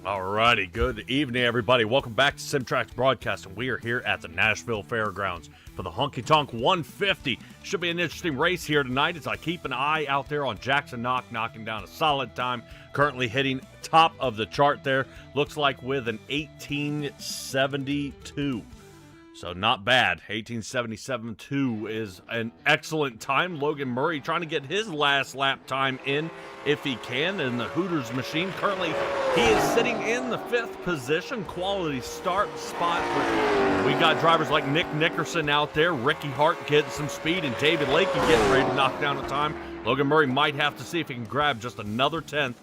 Alrighty, good evening, everybody. Welcome back to simtraxbroadcasting. We are here at the Nashville Fairgrounds for the Honkey Tonk 150. Should be an interesting race here tonight as I keep an eye out there on Jackson knocking down a solid time. Currently hitting top of the chart there. Looks like with an 1872. So not bad. 1877.2 is an excellent time. Logan Murray trying to get his last lap time in if he can in the Hooters machine. Currently, he is sitting in the 5th position. Quality start spot. We got drivers like Nick Nickerson out there. Ricky Hart getting some speed and David Lakey getting ready to knock down a time. Logan Murray might have to see if he can grab just another 10th.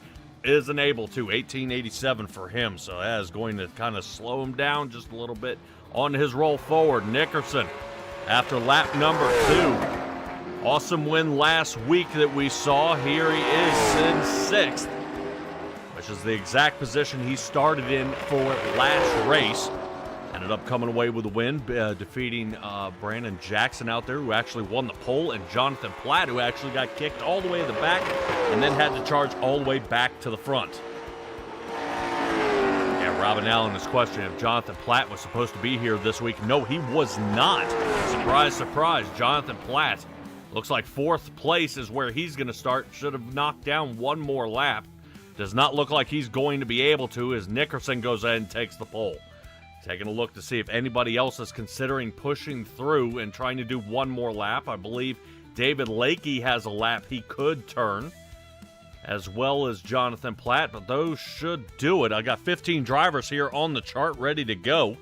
Isn't able to. 1887 for him. So that is going to kind of slow him down just a little bit on his roll forward. Nickerson after lap number 2. Awesome win last week that we saw. Here he is in 6th, which is the exact position he started in for last race. Ended up coming away with a win, defeating Brandon Jackson out there, who actually won the pole, and Jonathan Platt, who actually got kicked all the way to the back and then had to charge all the way back to the front. Robin Allen is questioning if Jonathan Platt was supposed to be here this week. No, he was not. Surprise, surprise. Jonathan Platt looks like 4th place is where he's going to start. Should have knocked down one more lap. Does not look like he's going to be able to as Nickerson goes ahead and takes the pole. Taking a look to see if anybody else is considering pushing through and trying to do one more lap. I believe David Lakey has a lap he could turn, as well as Jonathan Platt, but those should do it. I got 15 drivers here on the chart ready to go,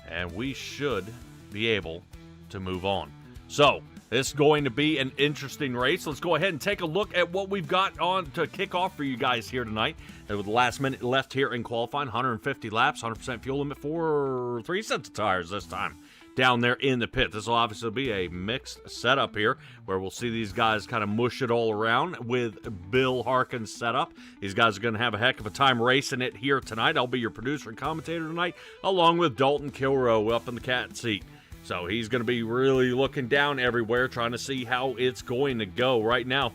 and we should be able to move on. So, this is going to be an interesting race. Let's go ahead and take a look at what we've got on to kick off for you guys here tonight. And with the last minute left here in qualifying, 150 laps, 100% fuel limit for 3 sets of tires this time down there in the pit. This will obviously be a mixed setup here where we'll see these guys kind of mush it all around with Bill Harkin's setup. These guys are going to have a heck of a time racing it here tonight. I'll be your producer and commentator tonight, along with Dalton Kilroe up in the cat seat. So he's going to be really looking down everywhere, trying to see how it's going to go. Right now,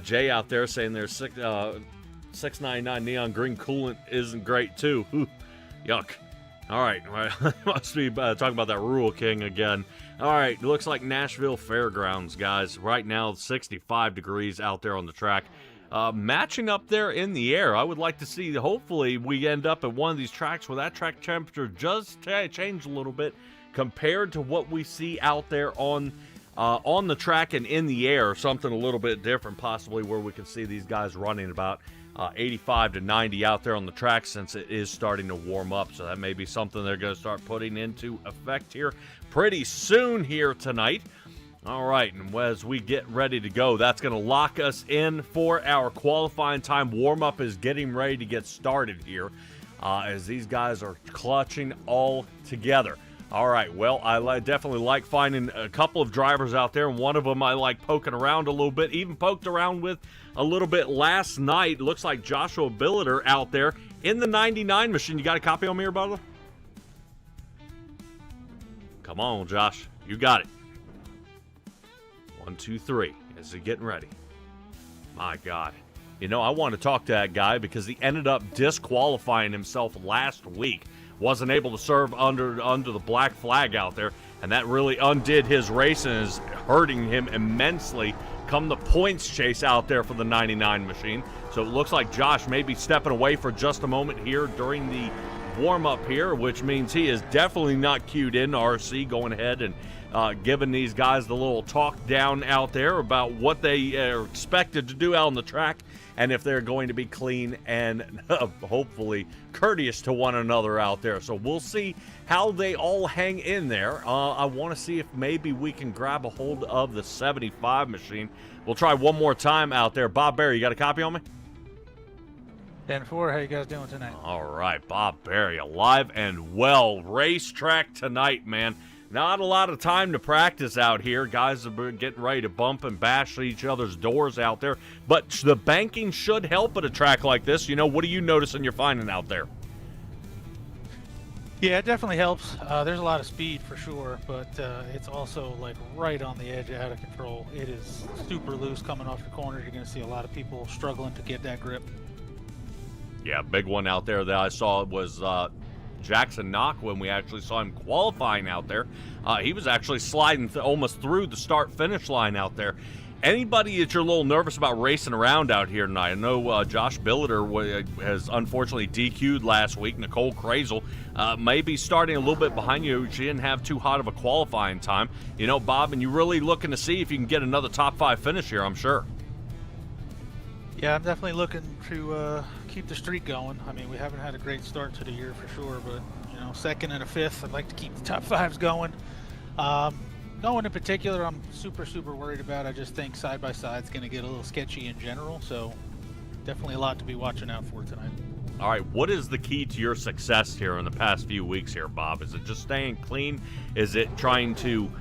Jay out there saying their 699 neon green coolant isn't great too. Ooh, yuck. All right, must be talking about that Rural King again. All right, looks like Nashville Fairgrounds, guys. Right now, 65 degrees out there on the track. Matching up there in the air. I would like to see, hopefully, we end up at one of these tracks where that track temperature just change a little bit compared to what we see out there on the track and in the air. Something a little bit different, possibly, where we can see these guys running about 85 to 90 out there on the track since it is starting to warm up. So that may be something they're going to start putting into effect here pretty soon here tonight. All right, and as we get ready to go, that's going to lock us in for our qualifying time. Warm-up is getting ready to get started here as these guys are clutching all together. All right, well, I definitely like finding a couple of drivers out there, and one of them I like poking around a little bit, even poked around with a little bit last night. Looks like Joshua Billiter out there in the 99 machine. You got a copy on me here, brother? Come on, Josh. You got it. 1, 2, 3. Is he getting ready? My God. You know, I want to talk to that guy because he ended up disqualifying himself last week. Wasn't able to serve under the black flag out there, and that really undid his race and is hurting him immensely come the points chase out there for the 99 machine. So it looks like Josh may be stepping away for just a moment here during the warm-up here, which means he is definitely not cued in. RC going ahead and giving these guys the little talk down out there about what they are expected to do out on the track and if they're going to be clean and hopefully courteous to one another out there. So we'll see how they all hang in there. I want to see if maybe we can grab a hold of the 75 machine. We'll try one more time out there. Bob Berry, you got a copy on me? 10-4, how you guys doing tonight? All right, Bob Berry, alive and well. Racetrack tonight, man. Not a lot of time to practice out here. Guys are getting ready to bump and bash each other's doors out there. But the banking should help at a track like this. You know, what are you noticing you're finding out there? Yeah, it definitely helps. There's a lot of speed for sure, but it's also like right on the edge, out of control. It is super loose coming off the corners. You're going to see a lot of people struggling to get that grip. Yeah, big one out there that I saw was Jackson Knock when we actually saw him qualifying out there. He was actually sliding almost through the start-finish line out there. Anybody that you're a little nervous about racing around out here tonight? I know Josh Billiter has unfortunately DQ'd last week. Nicole Krazel may be starting a little bit behind you. She didn't have too hot of a qualifying time. You know, Bob, and you're really looking to see if you can get another top 5 finish here, I'm sure. Yeah, I'm definitely looking to keep the streak going. I mean, we haven't had a great start to the year for sure, but, you know, 2nd and a 5th, I'd like to keep the top 5s going. No one in particular I'm super worried about. I just think side-by-side's going to get a little sketchy in general, so definitely a lot to be watching out for tonight. All right, what is the key to your success here in the past few weeks here, Bob? Is it just staying clean? Is it trying to,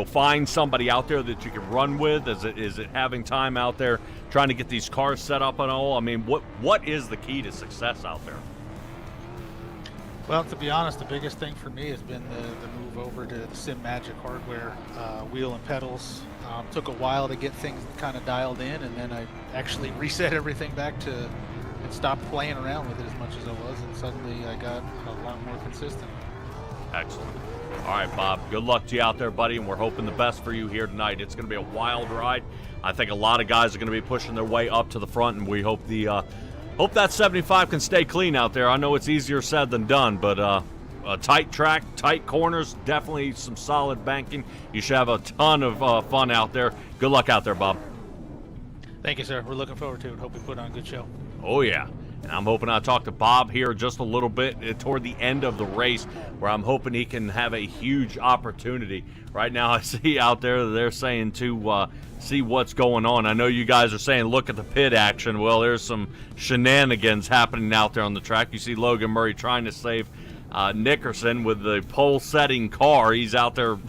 find somebody out there that you can run with? Is it having time out there trying to get these cars set up and all? I mean, what is the key to success out there? Well, to be honest, the biggest thing for me has been the move over to the Sim Magic hardware, wheel and pedals. Took a while to get things kind of dialed in, and then I actually reset everything back to and stopped playing around with it as much as I was, and suddenly I got a lot more consistent. Excellent. All right, Bob, good luck to you out there, buddy, and we're hoping the best for you here tonight. It's going to be a wild ride. I think a lot of guys are going to be pushing their way up to the front, and we hope hope that 75 can stay clean out there. I know it's easier said than done, but a tight track, tight corners, definitely some solid banking. You should have a ton of fun out there. Good luck out there, Bob. Thank you, sir. We're looking forward to it. Hope we put on a good show. Oh, yeah. And I'm hoping I'll talk to Bob here just a little bit toward the end of the race, where I'm hoping he can have a huge opportunity. Right now I see out there they're saying to see what's going on. I know you guys are saying look at the pit action. Well, there's some shenanigans happening out there on the track. You see Logan Murray trying to save Nickerson with the pole-setting car. He's out there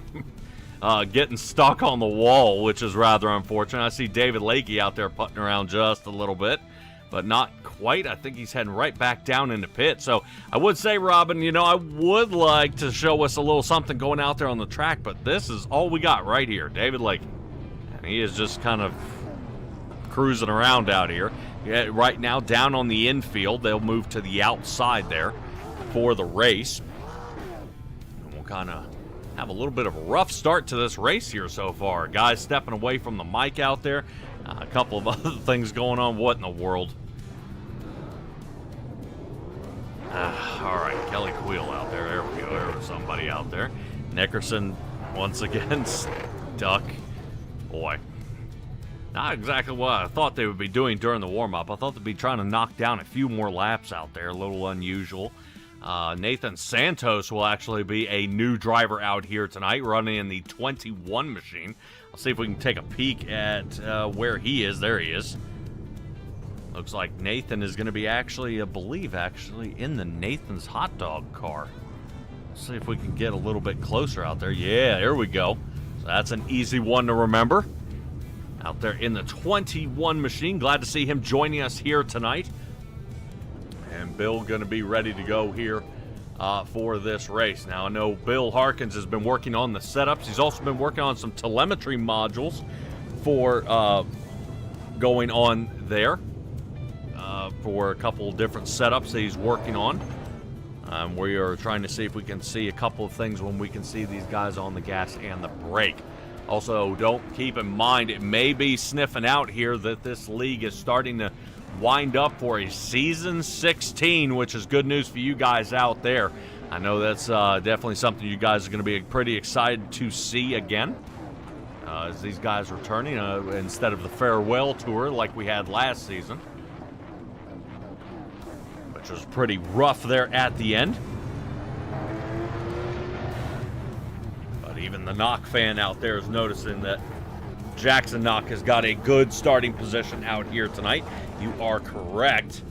getting stuck on the wall, which is rather unfortunate. I see David Lakey out there putting around just a little bit, but not quite. I think he's heading right back down in the pit. So I would say, Robin, I would like to show us a little something going out there on the track, but this is all we got right here. David Lakey. And he is just kind of cruising around out here. Yeah, right now, down on the infield, they'll move to the outside there for the race. And we'll kind of have a little bit of a rough start to this race here so far. Guys stepping away from the mic out there. A couple of other things going on. What in the world? All right, Kelly Queel out there. There we go. There was somebody out there. Nickerson once again stuck. Boy, not exactly what I thought they would be doing during the warm-up. I thought they'd be trying to knock down a few more laps out there. A little unusual. Nathan Santos will actually be a new driver out here tonight, running in the 21 machine. I'll see if we can take a peek at where he is. There he is. Looks like Nathan is going to be actually in the Nathan's hot dog car. Let's see if we can get a little bit closer out there. Yeah, there we go. So that's an easy one to remember. Out there in the 21 machine. Glad to see him joining us here tonight. And Bill going to be ready to go here for this race. Now, I know Bill Harkins has been working on the setups. He's also been working on some telemetry modules for going on there for a couple of different setups that he's working on. We are trying to see if we can see a couple of things when we can see these guys on the gas and the brake. Also, don't keep in mind, it may be sniffing out here that this league is starting to wind up for a season 16, which is good news for you guys out there. I know that's definitely something you guys are going to be pretty excited to see again as these guys returning instead of the farewell tour like we had last season, which was pretty rough there at the end. But even the Knock fan out there is noticing that Jackson Knock has got a good starting position out here tonight. You are correct.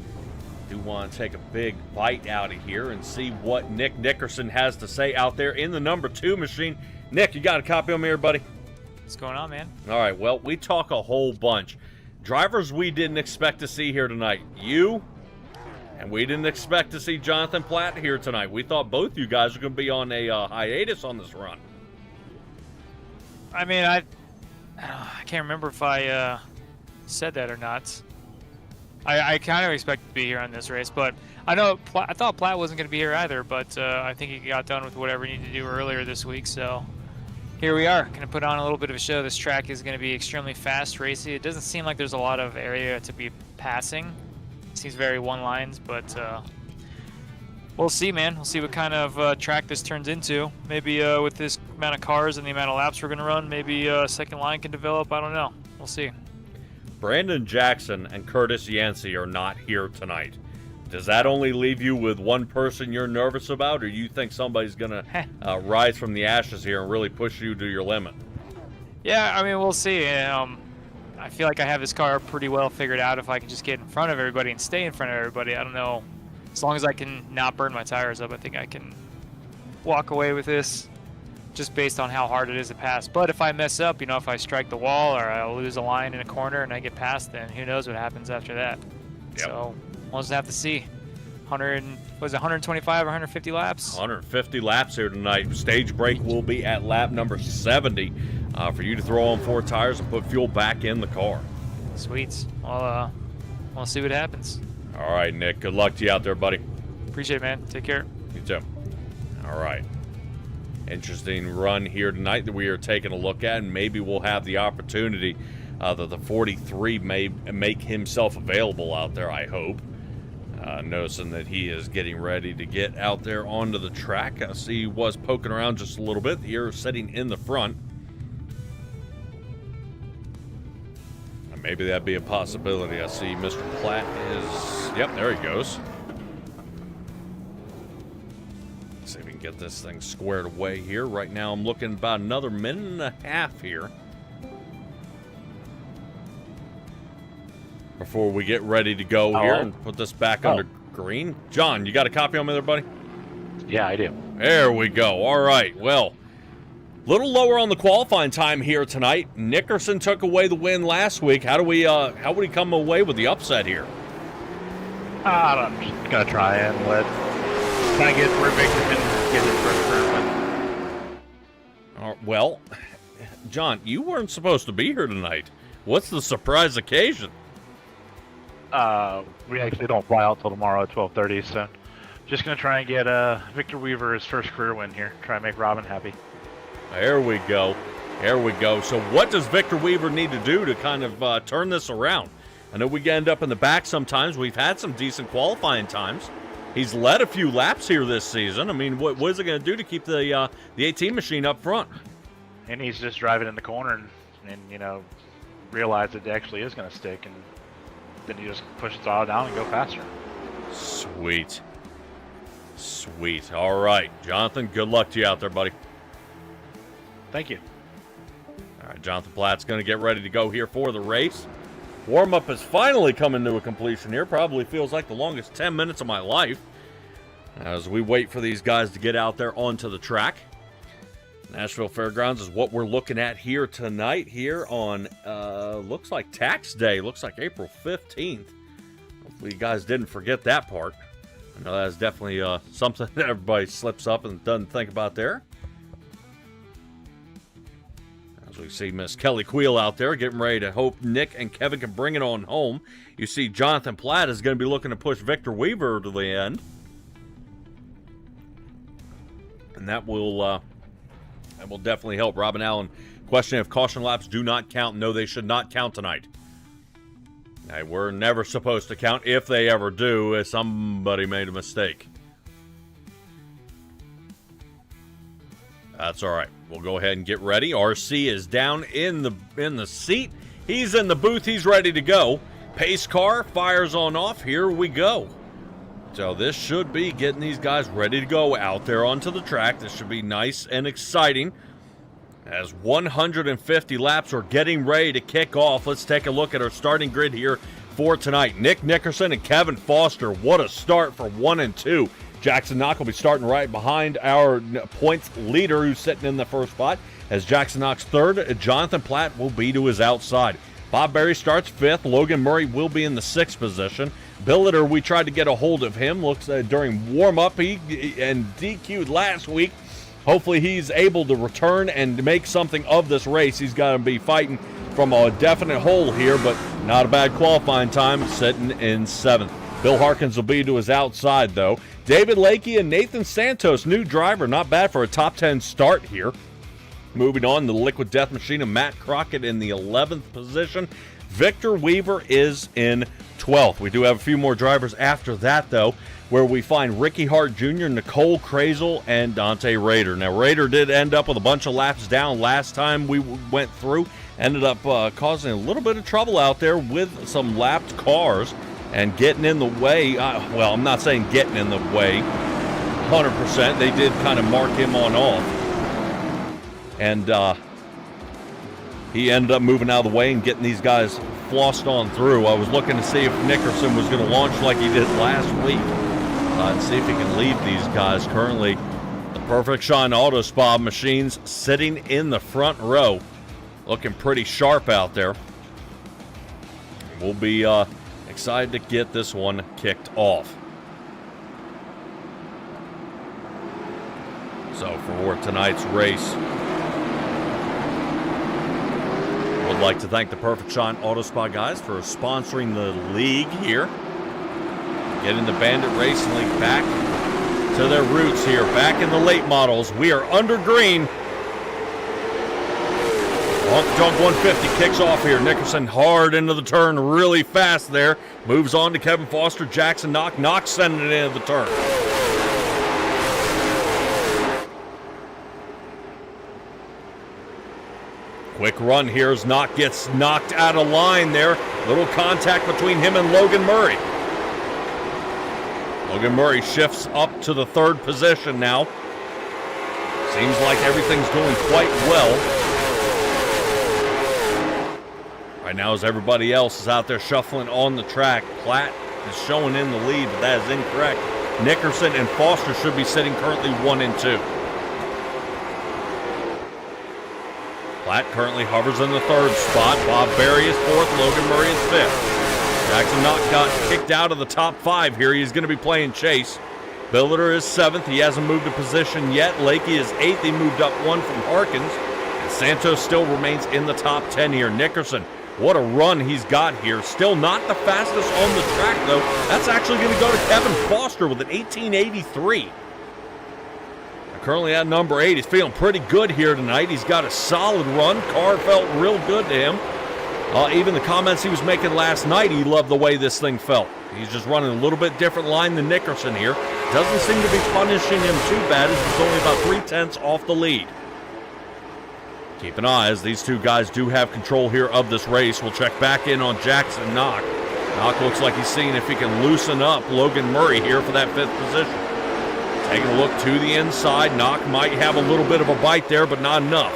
Do want to take a big bite out of here and see what Nick Nickerson has to say out there in the number 2 machine. Nick, you got a copy of me here, buddy? What's going on, man? All right, well, we talk a whole bunch. Drivers we didn't expect to see here tonight. You, and we didn't expect to see Jonathan Platt here tonight. We thought both you guys were going to be on a hiatus on this run. I mean, I can't remember if I said that or not. I kind of expected to be here on this race, but I thought Platt wasn't going to be here either, but I think he got done with whatever he needed to do earlier this week, so here we are. Going to put on a little bit of a show. This track is going to be extremely fast, racy. It doesn't seem like there's a lot of area to be passing. It seems very one lines, but we'll see, man. We'll see what kind of track this turns into. Maybe with this amount of cars and the amount of laps we're going to run, maybe a second line can develop. I don't know. We'll see. Brandon Jackson and Curtis Yancey are not here tonight. Does that only leave you with one person you're nervous about, or you think somebody's going to rise from the ashes here and really push you to your limit? Yeah, I mean, we'll see. I feel like I have this car pretty well figured out if I can just get in front of everybody and stay in front of everybody. I don't know. As long as I can not burn my tires up, I think I can walk away with this just based on how hard it is to pass. But if I mess up, if I strike the wall or I lose a line in a corner and I get past, then who knows what happens after that. Yep. So we'll just have to see. 125 or 150 laps? 150 laps here tonight. Stage break will be at lap number 70 for you to throw on 4 tires and put fuel back in the car. Sweet. Well, we'll see what happens. All right, Nick. Good luck to you out there, buddy. Appreciate it, man. Take care. You too. All right. Interesting run here tonight that we are taking a look at, and maybe we'll have the opportunity that the 43 may make himself available out there, I hope. Noticing that he is getting ready to get out there onto the track. I see he was poking around just a little bit here, sitting in the front. Maybe that'd be a possibility. I see Mr. Platt is... Yep, there he goes. Let's see if we can get this thing squared away here. Right now I'm looking about another minute and a half here before we get ready to go here and put this back under green. John, you got a copy on me there, buddy? Yeah, I do. There we go. All right. Well, little lower on the qualifying time here tonight. Nickerson took away the win last week. How would he come away with the upset here? I'm just gonna try and get where Victor can get his first turn. Well, John, you weren't supposed to be here tonight. What's the surprise occasion? We actually don't fly out till tomorrow at 12:30, so just gonna try and get Victor Weaver his first career win here. Try and make Robin happy. There we go. There we go. So what does Victor Weaver need to do to kind of turn this around? I know we end up in the back sometimes. We've had some decent qualifying times. He's led a few laps here this season. I mean, what is it going to do to keep the 18 machine up front? And he's just driving in the corner and realize it actually is going to stick, and then you just push the throttle down and go faster. Sweet. Sweet. All right. Jonathan, good luck to you out there, buddy. Thank you. All right, Jonathan Platt's going to get ready to go here for the race. Warm-up is finally coming to a completion here. Probably feels like the longest 10 minutes of my life as we wait for these guys to get out there onto the track. Nashville Fairgrounds is what we're looking at here tonight here on, looks like tax day. Looks like April 15th. Hopefully you guys didn't forget that part. I know that's definitely something that everybody slips up and doesn't think about there. As we see Miss Kelly Queel out there getting ready to hope Nick and Kevin can bring it on home. You see Jonathan Platt is going to be looking to push Victor Weaver to the end. And that will definitely help. Robin Allen, question if caution laps do not count. No, they should not count tonight. Hey, we're never supposed to count. If they ever do, if somebody made a mistake. That's all right. We'll go ahead and get ready. RC is down in the seat. He's in the booth. He's ready to go. Pace car fires on off. Here we go. So this should be getting these guys ready to go out there onto the track. This should be nice and exciting as 150 laps are getting ready to kick off. Let's take a look at our starting grid here for tonight. Nick Nickerson and Kevin Foster. What a start for 1 and 2. Jackson Knox will be starting right behind our points leader who's sitting in the first spot. As Jackson Knox third, Jonathan Platt will be to his outside. Bob Berry starts fifth. Logan Murray will be in the sixth position. Billiter, we tried to get a hold of him. Looks during warm-up and DQ'd last week. Hopefully he's able to return and make something of this race. He's got to be fighting from a definite hole here, but Not a bad qualifying time, sitting in 7th. Bill Harkins will be to his outside, though. David Lakey and Nathan Santos, new driver. Not bad for a top 10 start here. Moving on, the Liquid Death Machine and Matt Crockett in the 11th position. Victor Weaver is in 12th. We do have a few more drivers after that, though, where we find Ricky Hart Jr., Nicole Krazel, and Dante Rader. Now, Rader did end up with a bunch of laps down last time we went through. Ended up causing a little bit of trouble out there with some lapped cars and getting in the way. Well, I'm not saying getting in the way 100%. They did kind of mark him on off. And he ended up moving out of the way and getting these guys flossed on through. I was looking to see if Nickerson was going to launch like he did last week and see if he can lead these guys. Currently, the Perfect Shine Auto Spa machines sitting in the front row, looking pretty sharp out there. We'll be excited to get this one kicked off. So for tonight's race, I would like to thank the Perfect Shine Auto Spa guys for sponsoring the league here. Getting the Bandit Racing League back to their roots here, back in the late models. We are under green. Honkey Tonk 150 kicks off here. Nickerson hard into the turn, really fast there. Moves on to Kevin Foster, Jackson Knock. Knock sending it into the turn. Quick run here as Knock gets knocked out of line there. Little contact between him and Logan Murray. Logan Murray shifts up to the 3rd position now. Seems like everything's going quite well. Right now, as everybody else is out there shuffling on the track, Platt is showing in the lead, but that is incorrect. Nickerson and Foster should be sitting currently 1 and 2. Platt currently hovers in the 3rd spot. Bob Berry is 4th. Logan Murray is 5th. Jackson Knox got kicked out of the top 5 here. He's going to be playing chase. Billiter is 7th. He hasn't moved a position yet. Lakey is 8th. He moved up 1 from Harkins. And Santos still remains in the top 10 here. Nickerson, what a run he's got here. Still not the fastest on the track, though. That's actually going to go to Kevin Foster with an 1883. Currently at number 8. He's feeling pretty good here tonight. He's got a solid run. Car felt real good to him. Even the comments he was making last night, he loved the way this thing felt. He's just running a little bit different line than Nickerson here. Doesn't seem to be punishing him too bad as he's only about 3/10 off the lead. Keep an eye as these two guys do have control here of this race. We'll check back in on Jackson Knock. Knock looks like he's seeing if he can loosen up Logan Murray here for that 5th position. Taking a look to the inside. Knock might have a little bit of a bite there, but not enough.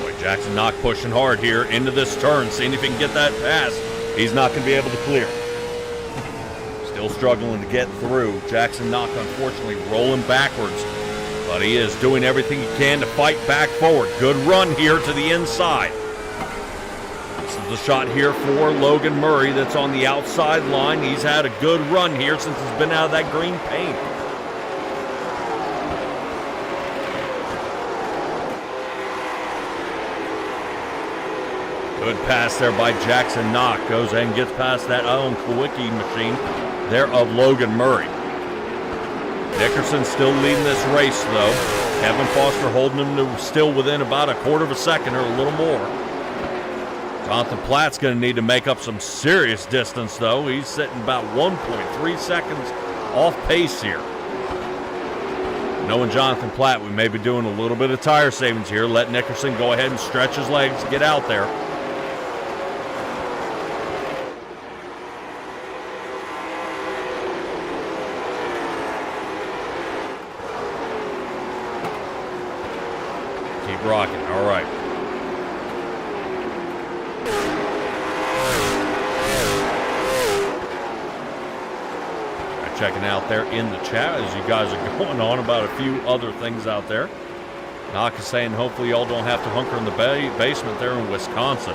Boy, Jackson Knock pushing hard here into this turn, seeing if he can get that pass. He's not going to be able to clear. Still struggling to get through. Jackson Knock, unfortunately, rolling backwards. But he is doing everything he can to fight back forward. Good run here to the inside. This is the shot here for Logan Murray that's on the outside line. He's had a good run here since he's been out of that green paint. Good pass there by Jackson Knock. Goes and gets past that Alan Kowicki machine there of Logan Murray. Nickerson still leading this race, though. Kevin Foster holding him to still within about 1/4 second or a little more. Jonathan Platt's going to need to make up some serious distance, though. He's sitting about 1.3 seconds off pace here. Knowing Jonathan Platt, we may be doing a little bit of tire savings here. Let Nickerson go ahead and stretch his legs, get out there. Rocking, all right. Checking out there in the chat as you guys are going on about a few other things out there. Knock is saying hopefully y'all don't have to hunker in the basement there in Wisconsin.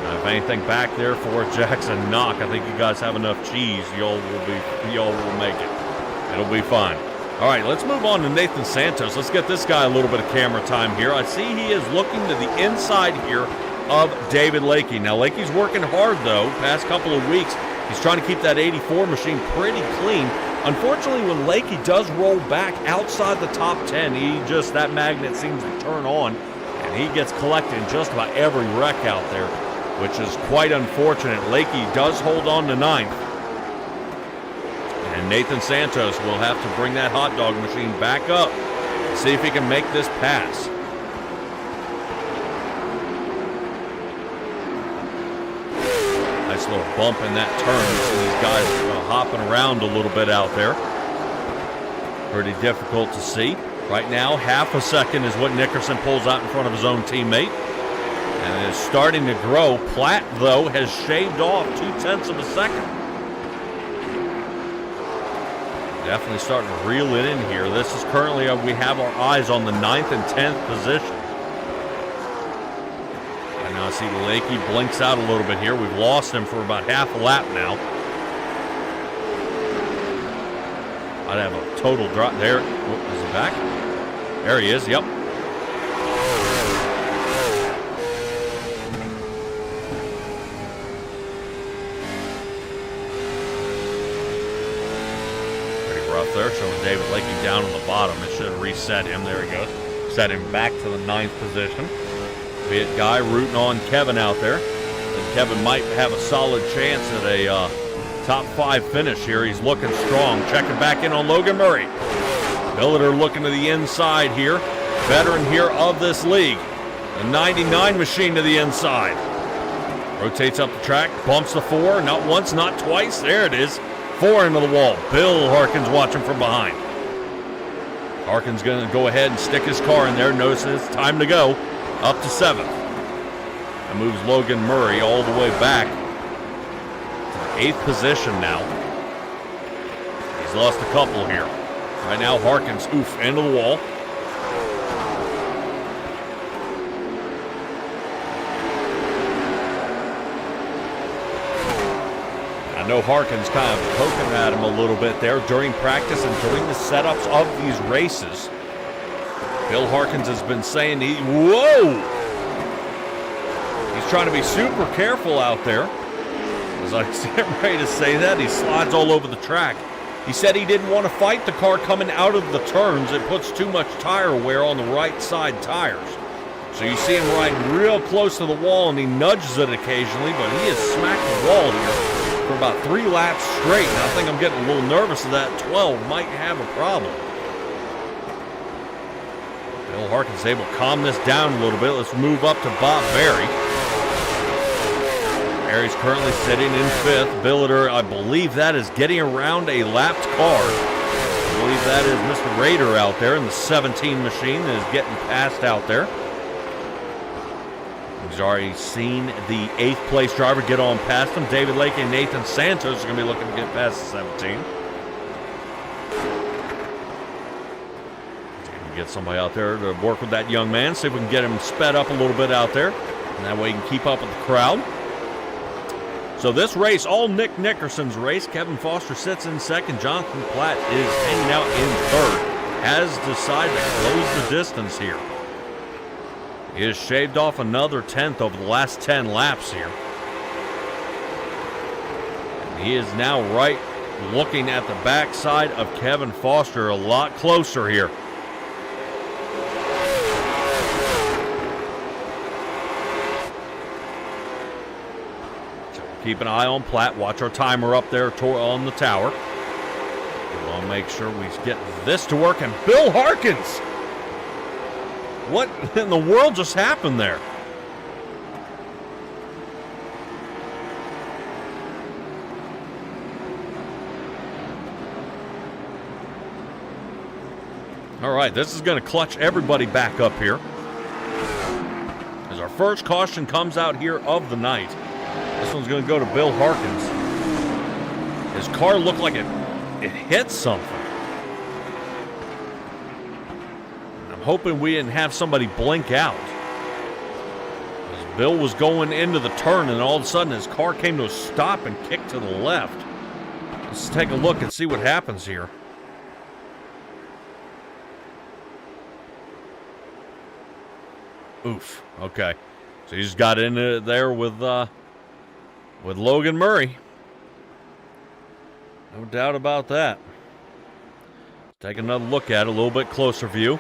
If anything back there for Jackson Knock, I think you guys have enough cheese. Y'all will make it. It'll be fine. All right, let's move on to Nathan Santos. Let's get this guy a little bit of camera time here. I see he is looking to the inside here of David Lakey. Now, Lakey's working hard, though, past couple of weeks. He's trying to keep that 84 machine pretty clean. Unfortunately, when Lakey does roll back outside the top 10, that magnet seems to turn on, and he gets collected in just about every wreck out there, which is quite unfortunate. Lakey does hold on to 9th. And Nathan Santos will have to bring that hot dog machine back up and see if he can make this pass. Nice little bump in that turn. You see these guys hopping around a little bit out there. Pretty difficult to see. Right now, half a second is what Nickerson pulls out in front of his own teammate. And is starting to grow. Platt, though, has shaved off 0.2 of a second. Definitely starting to reel it in here. This is currently, we have our eyes on the 9th and 10th position. And now I see Lakey blinks out a little bit here. We've lost him for about half a lap now. I'd have a total drop there. Oh, is he back? There he is, yep. There, showing David Lakey down on the bottom. It should have reset him. There he goes. Set him back to the 9th position. Be it Guy rooting on Kevin out there. And Kevin might have a solid chance at a top 5 finish here. He's looking strong. Checking back in on Logan Murray. Billiter looking to the inside here. Veteran here of this league. The 99 machine to the inside. Rotates up the track. Bumps the 4. Not once, not twice. There it is. 4 into the wall. Bill Harkins watching from behind. Harkins going to go ahead and stick his car in there. Notices it's time to go. Up to 7th. That moves Logan Murray all the way back to the 8th position now. He's lost a couple here. Right now, Harkins, into the wall. I know Harkins kind of poking at him a little bit there during practice and during the setups of these races. Bill Harkins has been saying whoa! He's trying to be super careful out there. As I get ready to say that, he slides all over the track. He said he didn't want to fight the car coming out of the turns. It puts too much tire wear on the right side tires. So you see him riding real close to the wall, and he nudges it occasionally, but he has smacked the wall here for about 3 laps straight. And I think I'm getting a little nervous that 12 might have a problem. Bill Harkins is able to calm this down a little bit. Let's move up to Bob Berry. Berry's currently sitting in 5th. Billiter, I believe that is getting around a lapped car. I believe that is Mr. Rader out there in the 17 machine that is getting passed out there. He's already seen the 8th place driver get on past him. David Lakey and Nathan Santos are going to be looking to get past the 17. Get somebody out there to work with that young man, see if we can get him sped up a little bit out there, and that way he can keep up with the crowd. So this race, all Nick Nickerson's race. Kevin Foster sits in 2nd. Jonathan Platt is hanging out in 3rd. Has decided to close the distance here. He has shaved off another 10th over the last 10 laps here. And he is now right looking at the backside of Kevin Foster, a lot closer here. Keep an eye on Platt. Watch our timer up there on the tower. We want to make sure we get this to work. And Bill Harkins! What in the world just happened there? All right, this is going to clutch everybody back up here. As our first caution comes out here of the night. This one's going to go to Bill Harkins. His car looked like it hit something. I'm hoping we didn't have somebody blink out. Bill was going into the turn, and all of a sudden his car came to a stop and kicked to the left. Let's take a look and see what happens here. Oof. Okay. So he just got in there with Logan Murray. No doubt about that. Let's take another look at it, a little bit closer view.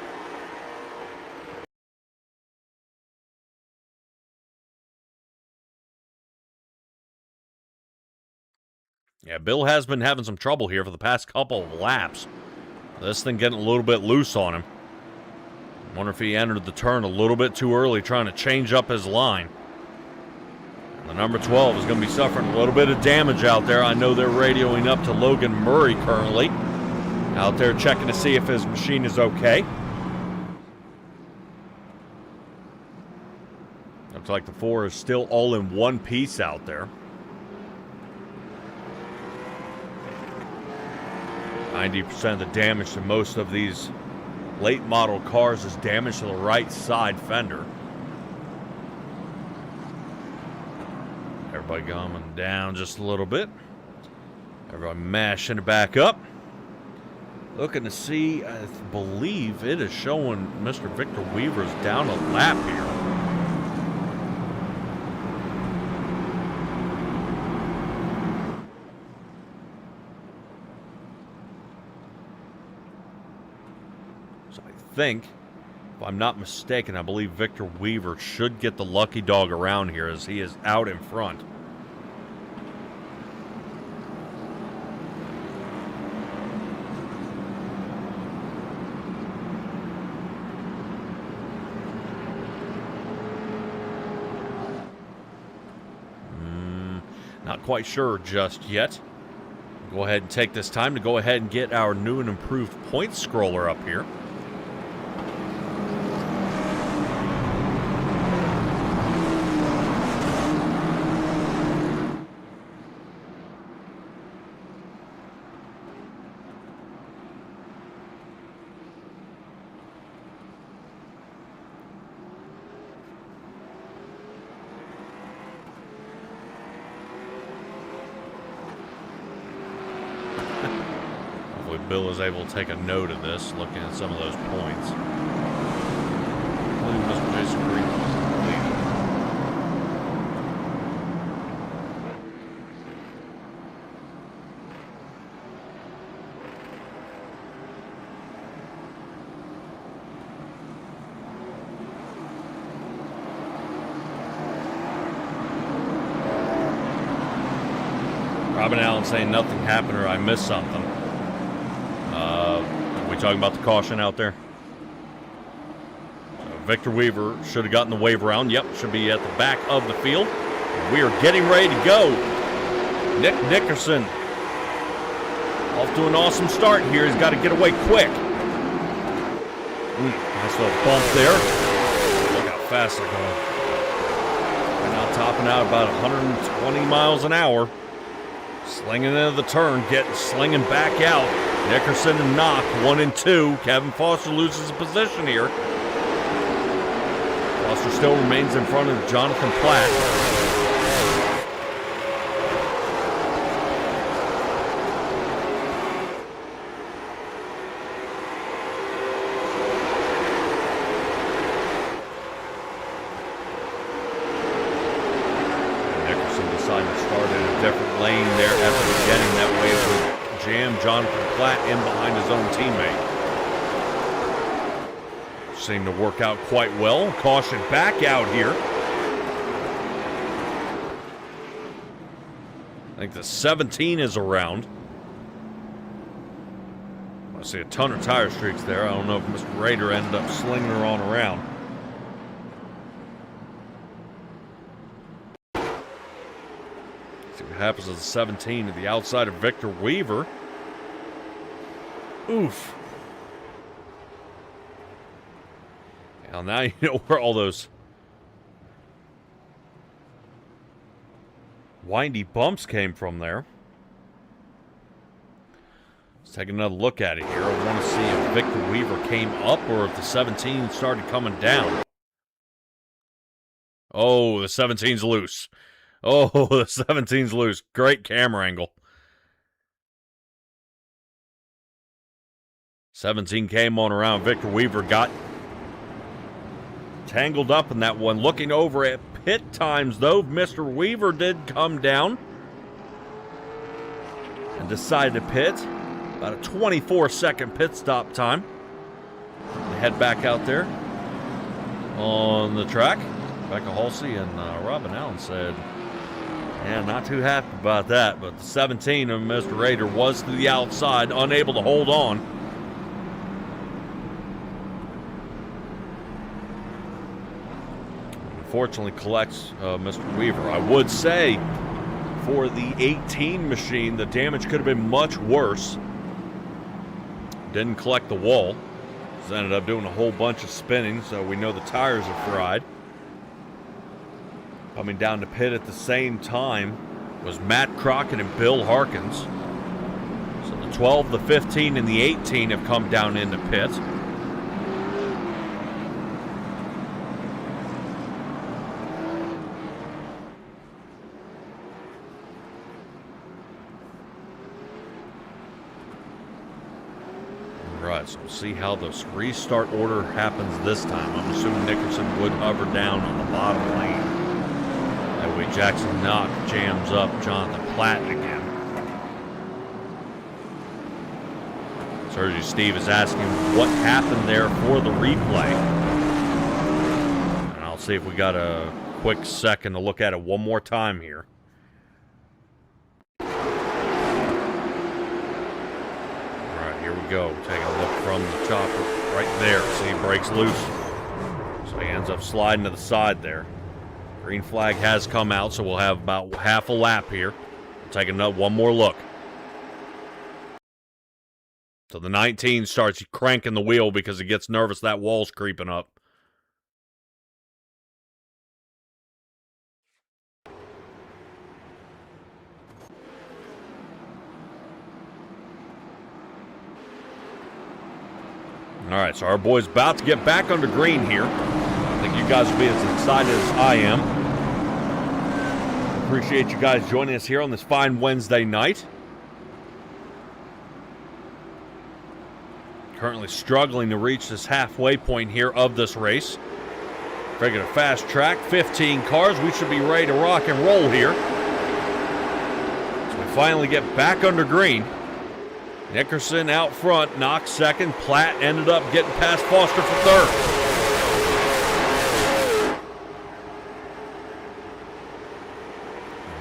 Yeah, Bill has been having some trouble here for the past couple of laps. This thing getting a little bit loose on him. Wonder if he entered the turn a little bit too early, trying to change up his line. And the number 12 is going to be suffering a little bit of damage out there. I know they're radioing up to Logan Murray currently. Out there checking to see if his machine is okay. Looks like the 4 is still all in one piece out there. 90% of the damage to most of these late model cars is damage to the right side fender. Everybody coming down just a little bit. Everybody mashing it back up. Looking to see, I believe it is showing Mr. Victor Weaver's down a lap here. I think, if I'm not mistaken, I believe Victor Weaver should get the lucky dog around here as he is out in front. Not quite sure just yet. Go ahead and take this time to go ahead and get our new and improved point scroller up here. Bill is able to take a note of this, looking at some of those points. I believe Mr. Jason Green was leading. Robin Allen saying nothing happened or I missed something. Are we talking about the caution out there? Victor Weaver should have gotten the wave around. Yep, should be at the back of the field. We are getting ready to go. Nick Nickerson off to an awesome start here. He's got to get away quick. Nice little bump there. Look how fast they're going. Right now topping out about 120 miles an hour. Slinging into the turn, slinging back out. Nickerson and Knock, 1 and 2. Kevin Foster loses a position here. Foster still remains in front of Jonathan Platt. Jonathan Platt in behind his own teammate. Seemed to work out quite well. Caution back out here. I think the 17 is around. I see a ton of tire streaks there. I don't know if Mr. Rader ended up slinging her on around. See what happens to the 17 to the outside of Victor Weaver. Oof. Well, now you know where all those windy bumps came from there. Let's take another look at it here. I want to see if Victor Weaver came up or if the 17 started coming down. Oh, the 17's loose. Oh, the 17's loose. Great camera angle. 17 came on around. Victor Weaver got tangled up in that one. Looking over at pit times, though, Mr. Weaver did come down and decided to pit. About a 24-second pit stop time. They head back out there on the track. Becca Halsey and Robin Allen said, yeah, not too happy about that. But the 17 of Mr. Rader was to the outside, unable to hold on. Unfortunately collects Mr. Weaver. I would say for the 18 machine, the damage could have been much worse. Didn't collect the wall. Just ended up doing a whole bunch of spinning, so we know the tires are fried. Coming down to pit at the same time was Matt Crockett and Bill Harkins. So the 12, the 15, and the 18 have come down into pit. Right, so we'll see how this restart order happens this time. I'm assuming Nickerson would hover down on the bottom lane. That way Jackson Knock jams up Jonathan Platt again. Sergi Steve is asking what happened there for the replay. And I'll see if we got a quick second to look at it one more time here. Here we go. Take a look from the chopper right there. See, he breaks loose. So he ends up sliding to the side there. Green flag has come out, so we'll have about half a lap here. We'll take one more look. So the 19 starts cranking the wheel because he gets nervous that wall's creeping up. All right, so our boy's about to get back under green here. I think you guys will be as excited as I am. Appreciate you guys joining us here on this fine Wednesday night. Currently struggling to reach this halfway point here of this race. Figured a fast track, 15 cars. We should be ready to rock and roll here. So we finally get back under green. Nickerson out front, Knox second. Platt ended up getting past Foster for third.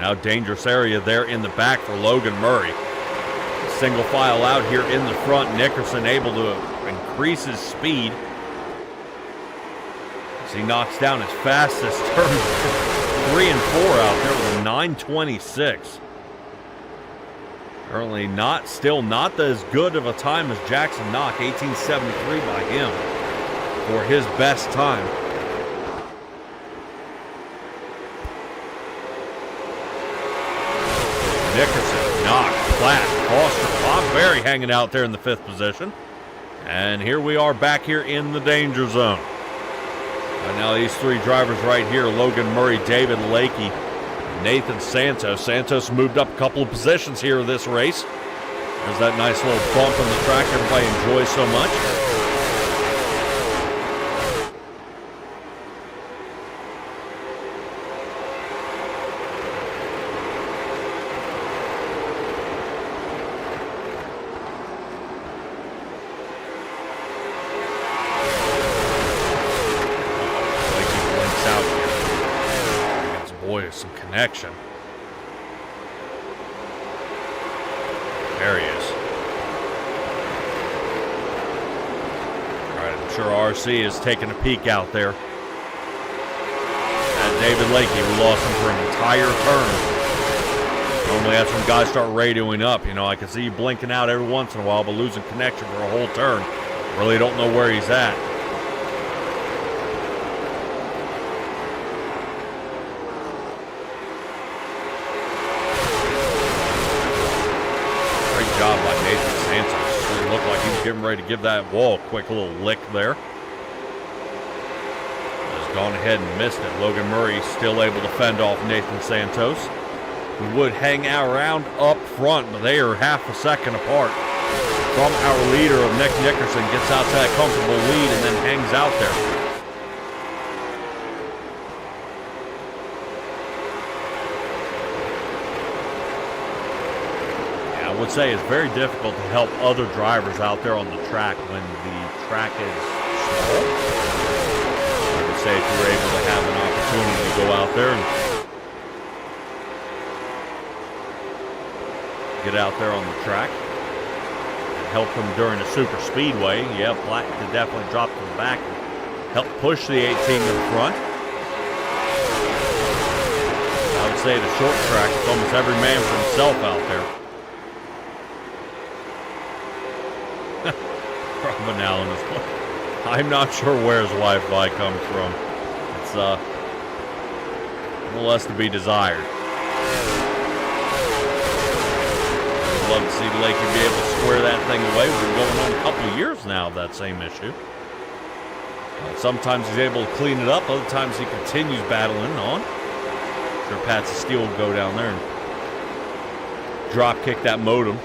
Now dangerous area there in the back for Logan Murray. Single file out here in the front. Nickerson able to increase his speed as he knocks down his fastest turn 3 and 4 out there with a 9:26. Currently still not as good of a time as Jackson Knock, 18:73 by him for his best time. Nickerson, Knock, Platt, Foster, Bob Berry hanging out there in the 5th position. And here we are back here in the danger zone. Right now these 3 drivers right here, Logan Murray, David Lakey, Nathan Santos. Santos moved up a couple of positions here in this race. There's that nice little bump on the track everybody enjoys so much. Some connection. There he is. All right, I'm sure RC is taking a peek out there. And David Lakey, we lost him for an entire turn. Normally that's when guys start radioing up. You know, I can see you blinking out every once in a while, but losing connection for a whole turn. Really don't know where he's at. Job by Nathan Santos. It looked like he was getting ready to give that wall a quick little lick there. As gone ahead and missed it. Logan Murray still able to fend off Nathan Santos, who would hang around up front, but they are half a second apart from our leader of Nick Nickerson. Gets out to that comfortable lead and then hangs out there. Yeah, I would say it's very difficult to help other drivers out there on the track when the track is small. I would say if you're able to have an opportunity to go out there and get out there on the track and help them during a super speedway. Yeah, Platt could definitely drop to the back and help push the 18 to the front. I would say the short track, it's almost every man for himself out there. Robin Allen is playing. I'm not sure where his Wi-Fi comes from. It's a little less to be desired. I'd love to see Lakey be able to square that thing away. We've been going on a couple of years now of that same issue. Sometimes he's able to clean it up. Other times he continues battling on. I'm sure Patsy Steele will go down there and drop kick that modem.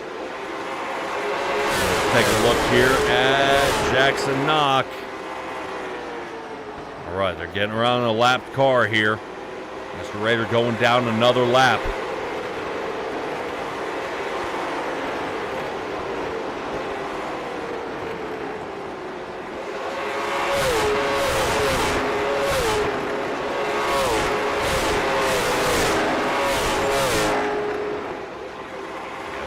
Take a look here at Jackson Knock. All right, they're getting around in a lapped car here. Mr. Rader going down another lap.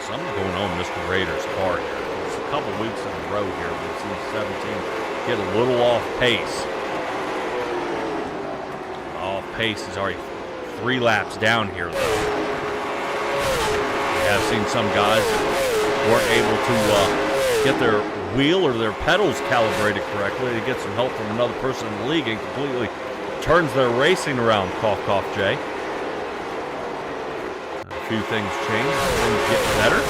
Something going on in Mr. Rader's car here. It's a couple weeks in a row here. We've seen 17 get a little off pace. Off pace is already 3 laps down here, though. We have seen some guys that weren't able to get their wheel or their pedals calibrated correctly. They get some help from another person in the league and completely turns their racing around. Cough, cough, Jay. A few things change, things get better.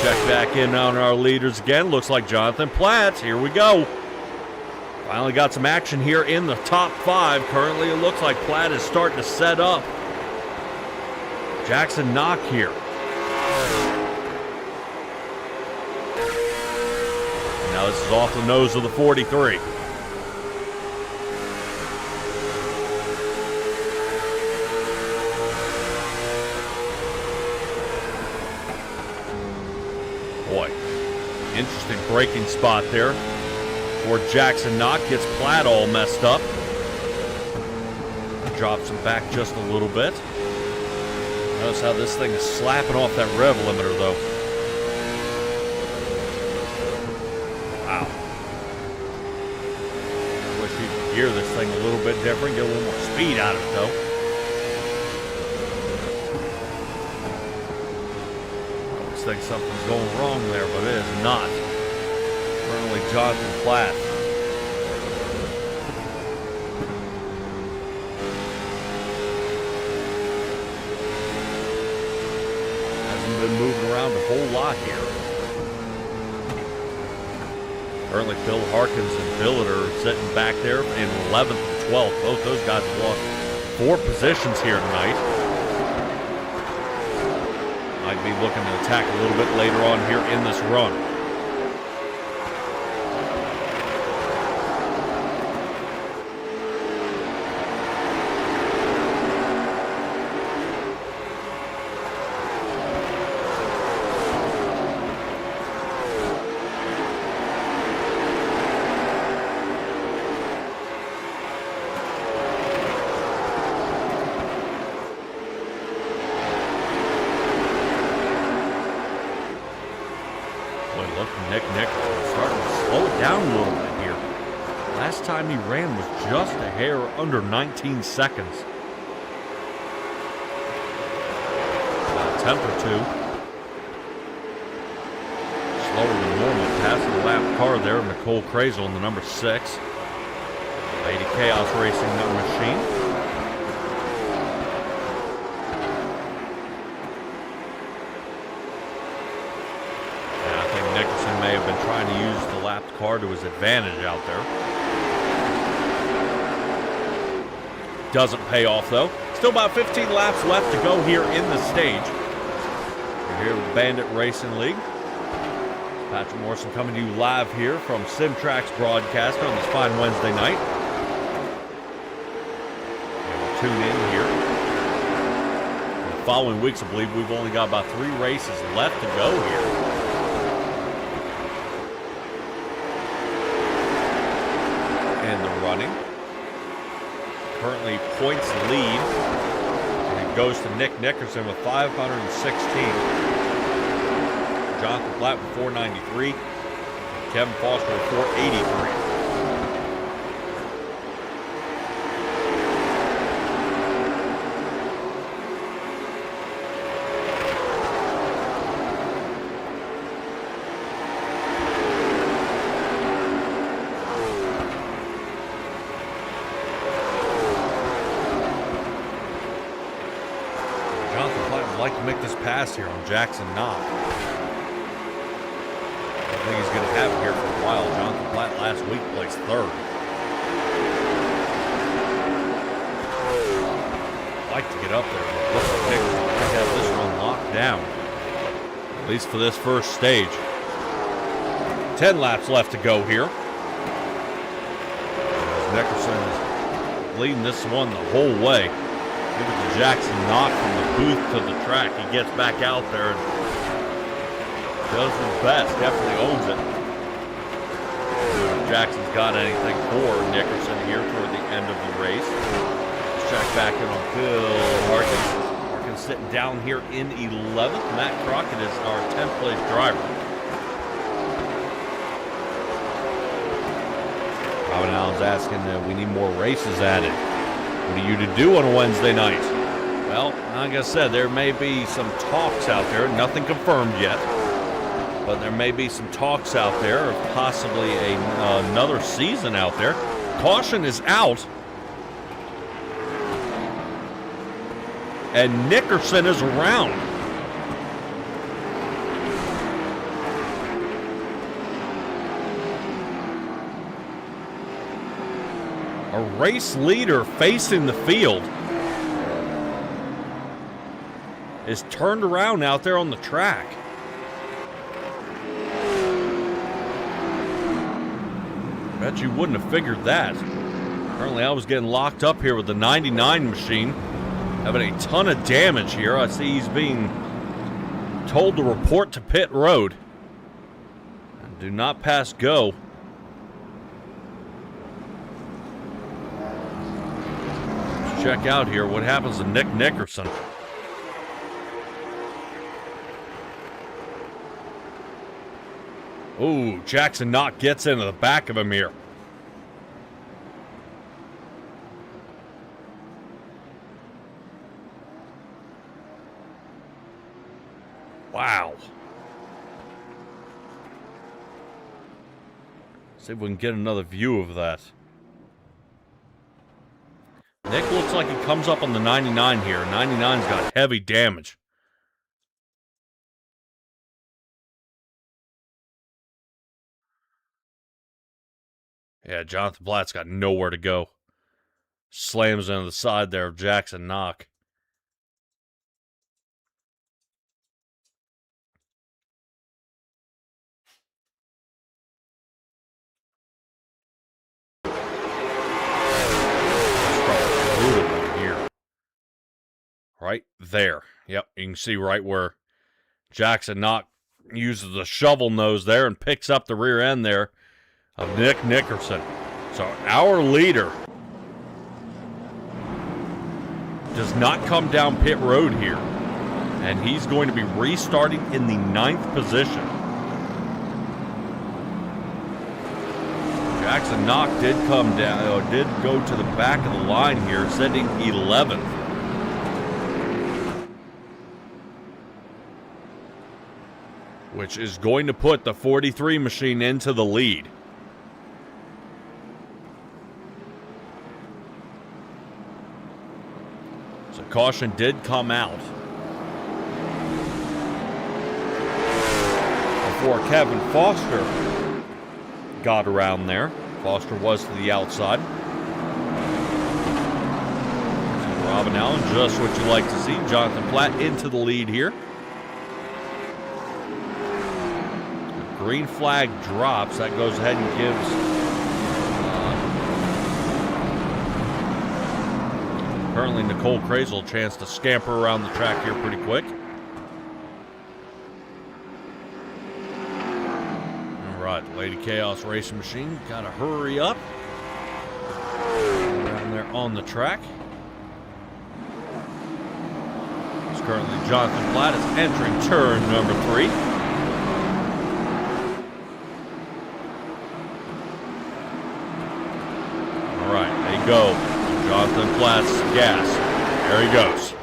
Check back in on our leaders again. Looks like Jonathan Platt. Here we go. Finally got some action here in the top 5. Currently, it looks like Platt is starting to set up Jackson Knock here. Now this is off the nose of the 43. Boy, interesting braking spot there for Jackson Knock. Gets Platt all messed up. Drops him back just a little bit. Notice how this thing is slapping off that rev limiter, though. Wow. I wish you could gear this thing a little bit different, get a little more speed out of it, though. Think something's going wrong there, but it is not. Currently, Jonathan Platt. Hasn't been moving around a whole lot here. Currently, Phil Harkins and Billiter are sitting back there in 11th and 12th. Both those guys have lost 4 positions here tonight. Might be looking to attack a little bit later on here in this run. Nick Nickerson starting to slow it down a little bit here. Last time he ran was just a hair under 19 seconds. About a tenth or 2. Slower than normal. Passing the lap car there, Nicole Krazel in the number 6. Lady Chaos Racing machine. May have been trying to use the lapped car to his advantage out there. doesn't pay off, though. Still about 15 laps left to go here in the stage. We're here with Bandit Racing League. Patrick Morrison coming to you live here from Simtrax Broadcasting on this fine Wednesday night. And we'll tune in here. In the following weeks, I believe we've only got about 3 races left to go here. And the running. Currently points lead. And it goes to Nick Nickerson with 516. Jonathan Platt with 493. And Kevin Foster with 483. Make this pass here on Jackson Knock. I think he's going to have it here for a while. Jonathan Platt last week placed 3rd. Like to get up there, but looks like Nickerson might have this one locked down. At least for this first stage. 10 laps left to go here. Nickerson is leading this one the whole way. Give it to Jackson Knock from the booth to the track. He gets back out there and does his best. Definitely owns it. If Jackson's got anything for Nickerson here toward the end of the race. Let's check back in on Phil Harkins. Harkins sitting down here in 11th. Matt Crockett is our 10th place driver. Robin Allen's asking we need more races added. What are you to do on a Wednesday night? Well, like I said, there may be some talks out there. Nothing confirmed yet. But there may be some talks out there of possibly another season out there. Caution is out. And Nickerson is around. A race leader facing the field is turned around out there on the track. Bet you wouldn't have figured that. Apparently I was getting locked up here with the 99 machine, having a ton of damage here. I see he's being told to report to pit road. Do not pass go. Check out here what happens to Nick Nickerson. Ooh, Jackson Knock gets into the back of him here. Wow. See if we can get another view of that. Nick looks like he comes up on the 99 here. 99's got heavy damage. Yeah, Jonathan Platt's got nowhere to go. Slams into the side there of Jackson Knock. Right there. Yep, you can see right where Jackson Knock uses the shovel nose there and picks up the rear end there of Nick Nickerson. So our leader does not come down pit road here. And he's going to be restarting in the 9th position. Jackson Knock did come down, did go to the back of the line here, sitting 11th. Which is going to put the 43 machine into the lead. So caution did come out before Kevin Foster got around there. Foster was to the outside. Kevin Allen, just what you like to see. Jonathan Platt into the lead here. The green flag drops. That goes ahead and gives currently Nicole Crazel a chance to scamper around the track here pretty quick. All right, the Lady Chaos Racing Machine got to hurry up. Down there on the track. It's currently Jonathan Platt is entering turn number 3. All right, there you go. Jonathan Platt's gas. There he goes.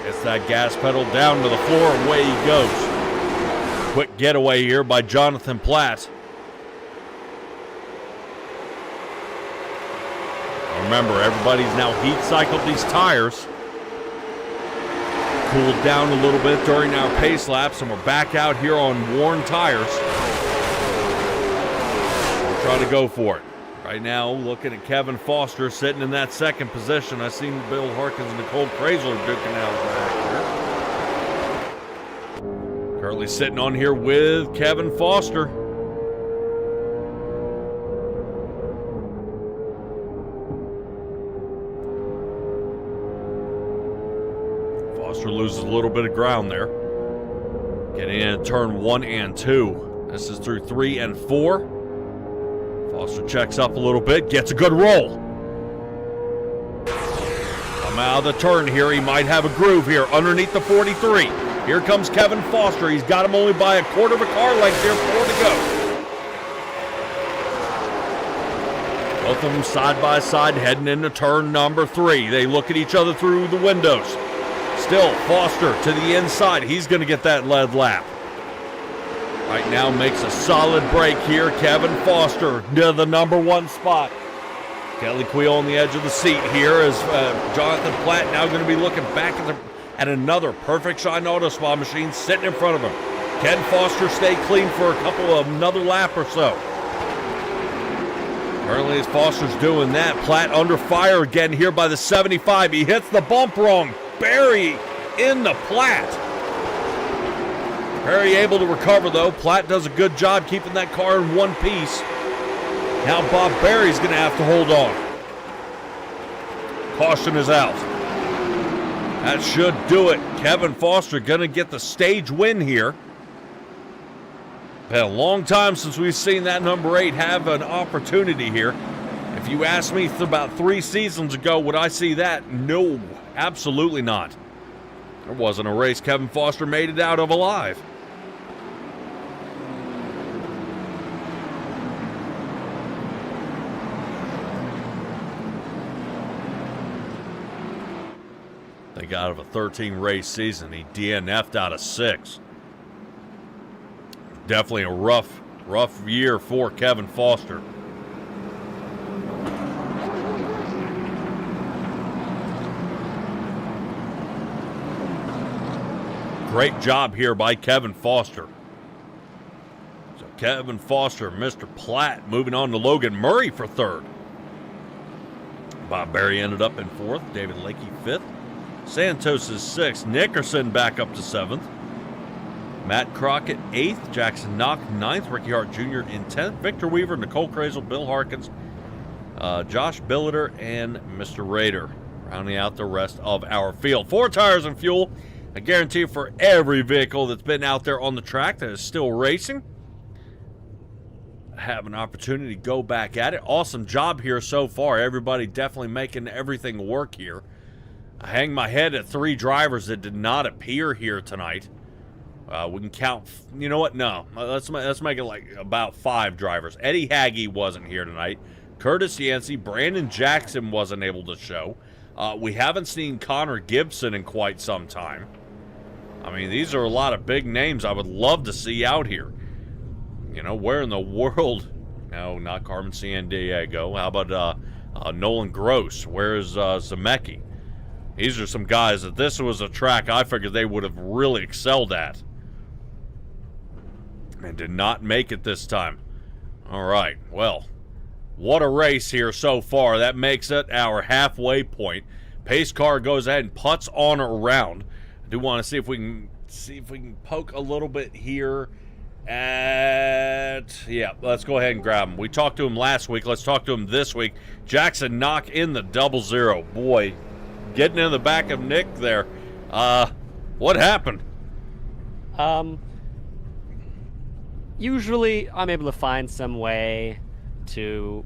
Gets that gas pedal down to the floor, and away he goes. Quick getaway here by Jonathan Platt. Remember, everybody's now heat cycled these tires. Cooled down a little bit during our pace laps, and we're back out here on worn tires. We'll try to go for it. Right now, looking at Kevin Foster sitting in that second position. I seen Bill Harkins and Nicole Crazel duking out back here. Currently sitting on here with Kevin Foster. Foster loses a little bit of ground there. Getting in turn 1 and 2. This is through 3 and 4. Foster checks up a little bit, gets a good roll. Come out of the turn here. He might have a groove here underneath the 43. Here comes Kevin Foster. He's got him only by a quarter of a car length here, 4 to go. Both of them side by side heading into turn number 3. They look at each other through the windows. Still, Foster to the inside. He's going to get that lead lap. Right now makes a solid break here. Kevin Foster to the number 1 spot. Kelly Queel on the edge of the seat here as Jonathan Platt now going to be looking back at another Perfect Shine Auto Spa machine sitting in front of him. Can Foster stay clean for another lap or so? Currently as Foster's doing that, Platt under fire again here by the 75. He hits the bump wrong. Barry in the Platt. Very able to recover, though. Platt does a good job keeping that car in one piece. Now Bob Berry's going to have to hold on. Caution is out. That should do it. Kevin Foster going to get the stage win here. Been a long time since we've seen that number 8 have an opportunity here. If you asked me about 3 seasons ago, would I see that? No, absolutely not. There wasn't a race Kevin Foster made it out of alive. They got out of a 13 race season. He DNF'd out of 6. Definitely a rough year for Kevin Foster. Great job here by Kevin Foster. So Kevin Foster, Mr. Platt, moving on to Logan Murray for 3rd. Bob Berry ended up in 4th. David Lakey 5th. Santos is 6th. Nickerson back up to 7th. Matt Crockett 8th. Jackson Knock 9th. Ricky Hart Jr. in 10th. Victor Weaver, Nicole Crazel, Bill Harkins, Josh Billiter, and Mr. Rader rounding out the rest of our field. 4 tires and fuel. I guarantee for every vehicle that's been out there on the track that is still racing, have an opportunity to go back at it. Awesome job here so far. Everybody definitely making everything work here. I hang my head at 3 drivers that did not appear here tonight. We can count, you know what? No, let's make it like about 5 drivers. Eddie Haggy wasn't here tonight. Curtis Yancey, Brandon Jackson wasn't able to show. We haven't seen Connor Gibson in quite some time. I mean, these are a lot of big names I would love to see out here. You know, where in the world? No, not Carmen Sandiego. How about Nolan Gross? Where's Zemecki? These are some guys that this was a track I figured they would have really excelled at. And did not make it this time. All right, well, What a race here so far. That makes it our halfway point. Pace car goes ahead and putts on around. I do want to see if we can poke a little bit here yeah, let's go ahead and grab him. We talked to him last week. Let's talk to him this week. Jackson Knock in the 00. Boy, getting in the back of Nick there. What happened? Usually I'm able to find some way to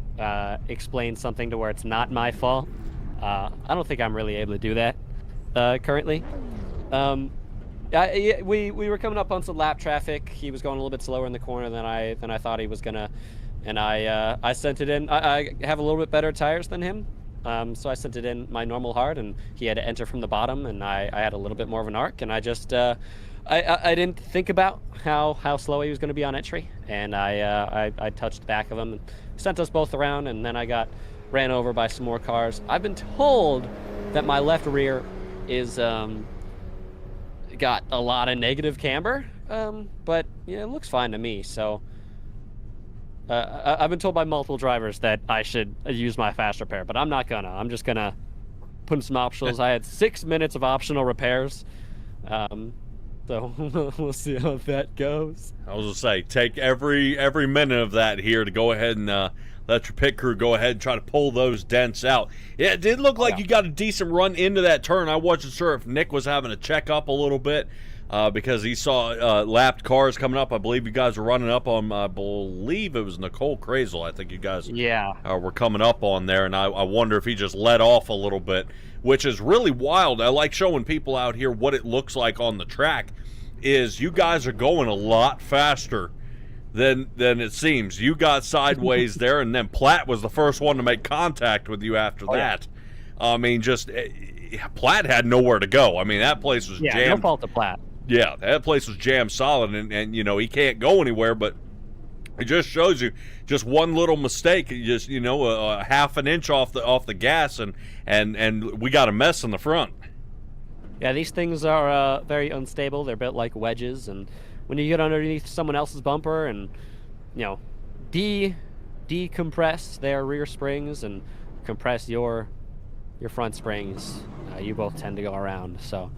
explain something to where it's not my fault. I don't think I'm really able to do that currently. We were coming up on some lap traffic. He was going a little bit slower in the corner than I thought he was gonna, and I sent it in. I have a little bit better tires than him, so I sent it in my normal hard, and he had to enter from the bottom, and I had a little bit more of an arc, and I just I didn't think about how slow he was going to be on entry, and I touched the back of him and sent us both around, and then I got ran over by some more cars. I've been told that my left rear is got a lot of negative camber, but yeah, it looks fine to me. So I've been told by multiple drivers that I should use my fast repair, but I'm not gonna. I'm just gonna put in some optionals. I had 6 minutes of optional repairs. So we'll see how that goes. I was gonna say, take every minute of that here to go ahead and let your pit crew go ahead and try to pull those dents out. Yeah, it did look like you got a decent run into that turn. I wasn't sure if Nick was having to check up a little bit because he saw lapped cars coming up. I believe you guys were running up on, I believe it was Nicole Crazel. I think you guys were coming up on there, and I wonder if he just let off a little bit, which is really wild. I like showing people out here what it looks like on the track. Is you guys are going a lot faster than it seems. You got sideways there, and then Platt was the first one to make contact with you after that. Yeah. I mean, just Platt had nowhere to go. I mean, that place was jammed. No fault of Platt. Yeah, that place was jammed solid, and you know, he can't go anywhere, but it just shows you just one little mistake, just, you know, a half an inch off the gas, and we got a mess in the front. Yeah, these things are very unstable. They're built like wedges, and when you get underneath someone else's bumper and, you know, decompress their rear springs and compress your front springs, you both tend to go around. So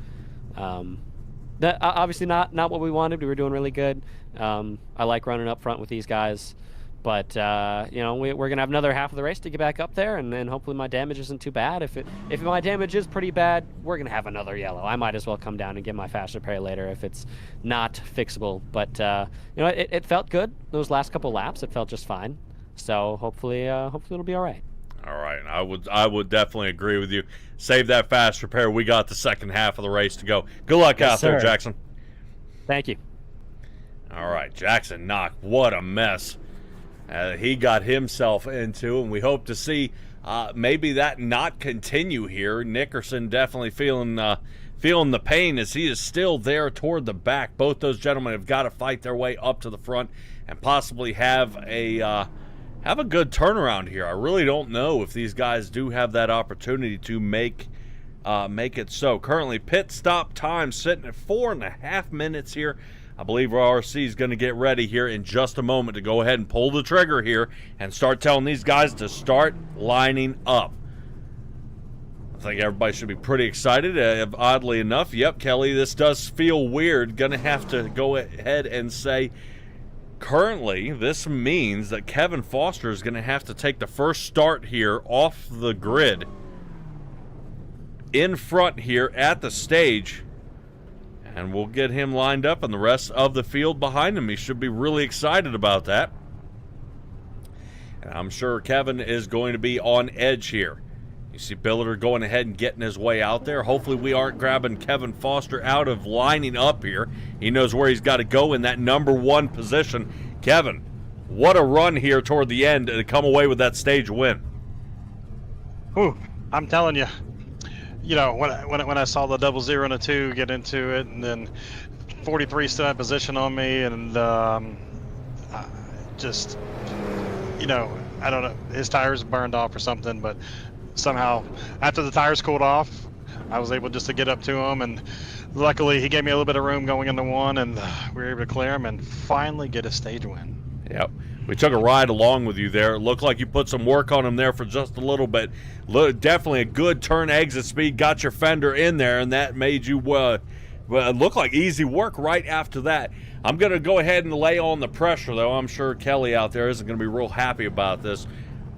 that obviously not what we wanted. We were doing really good. I like running up front with these guys, but you know, we're gonna have another half of the race to get back up there, and then hopefully my damage isn't too bad. If my damage is pretty bad, we're gonna have another yellow. I might as well come down and get my fast repair later if it's not fixable. But you know, it felt good those last couple laps. It felt just fine. So hopefully it'll be all right. All right, I would definitely agree with you. Save that fast repair. We got the second half of the race to go. Good luck out there, Jackson. Thank you. All right, Jackson Knock. What a mess he got himself into, and we hope to see maybe that not continue here. Nickerson definitely feeling the pain as he is still there toward the back. Both those gentlemen have got to fight their way up to the front and possibly have a good turnaround here. I really don't know if these guys do have that opportunity to make it so. Currently, pit stop time sitting at 4.5 minutes here. I believe RC is going to get ready here in just a moment to go ahead and pull the trigger here and start telling these guys to start lining up. I think everybody should be pretty excited. Oddly enough, yep, Kelly, this does feel weird. Going to have to go ahead and say, currently, this means that Kevin Foster is going to have to take the first start here off the grid in front here at the stage. And we'll get him lined up and the rest of the field behind him. He should be really excited about that. And I'm sure Kevin is going to be on edge here. You see Billiter going ahead and getting his way out there. Hopefully we aren't grabbing Kevin Foster out of lining up here. He knows where he's got to go in that number one position. Kevin, what a run here toward the end to come away with that stage win. Whew, I'm telling you. You know, when I saw the 00 and a 2 get into it, and then 43 still had position on me, and just, you know, I don't know, his tires burned off or something, but somehow after the tires cooled off, I was able just to get up to him, and luckily he gave me a little bit of room going into one, and we were able to clear him and finally get a stage win. Yep. We took a ride along with you there. It looked like you put some work on him there for just a little bit. Definitely a good turn exit speed. Got your fender in there, and that made you look like easy work right after that. I'm going to go ahead and lay on the pressure, though. I'm sure Kelly out there isn't going to be real happy about this.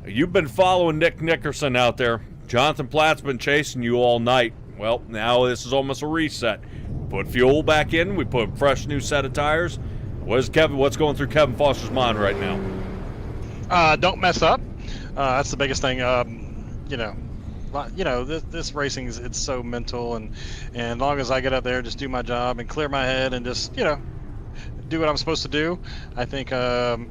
You've been following Nick Nickerson out there. Jonathan Platt's been chasing you all night. Well, now this is almost a reset. Put fuel back in. We put a fresh new set of tires. What's going through Kevin Foster's mind right now? Don't mess up. That's the biggest thing. This racing it's so mental, and as long as I get up there, just do my job and clear my head and just do what I'm supposed to do. I think I'm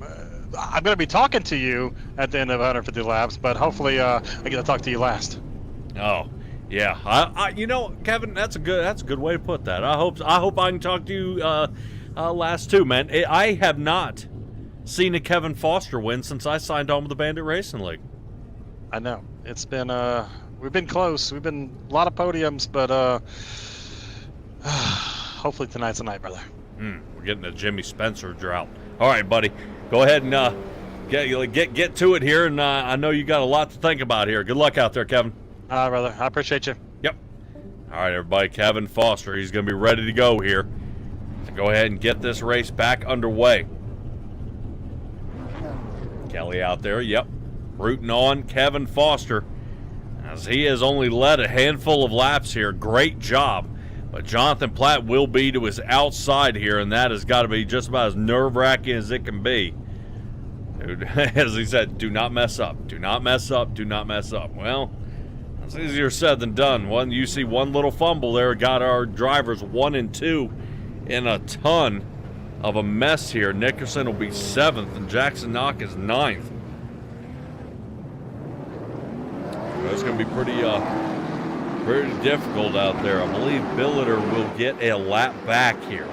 going to be talking to you at the end of 150 laps, but hopefully I get to talk to you last. Oh, yeah. Kevin, that's a good way to put that. I hope I can talk to you last too, man. I have not seen a Kevin Foster win since I signed on with the Bandit Racing League. I know it's been we've been close. We've been a lot of podiums, but hopefully tonight's the night, brother. We're getting a Jimmy Spencer drought. All right, buddy, go ahead and get to it here. And I know you got a lot to think about here. Good luck out there, Kevin. Brother, I appreciate you. Yep. All right, everybody. Kevin Foster, he's going to be ready to go here. Go ahead and get this race back underway. Kelly out there, yep, rooting on Kevin Foster, as he has only led a handful of laps here. Great job, but Jonathan Platt will be to his outside here, and that has got to be just about as nerve-wracking as it can be. Dude, as he said, do not mess up, do not mess up, do not mess up. Well, it's easier said than done. You see one little fumble there, got our drivers 1 and 2 in a ton of a mess here. Nickerson will be 7th, and Jackson Knock is 9th. It's going to be pretty difficult out there. I believe Billiter will get a lap back here,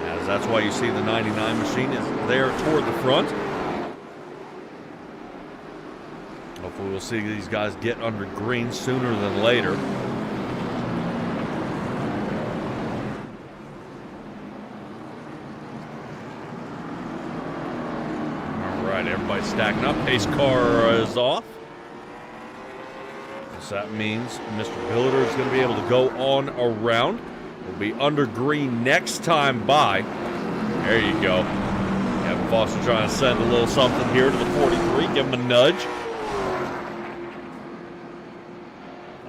as that's why you see the 99 machine is there toward the front. Hopefully we'll see these guys get under green sooner than later. Everybody stacking up. Pace car is off. So that means Mr. Billiter is going to be able to go on around. We'll be under green next time by. There you go. Kevin Foster trying to send a little something here to the 43. Give him a nudge.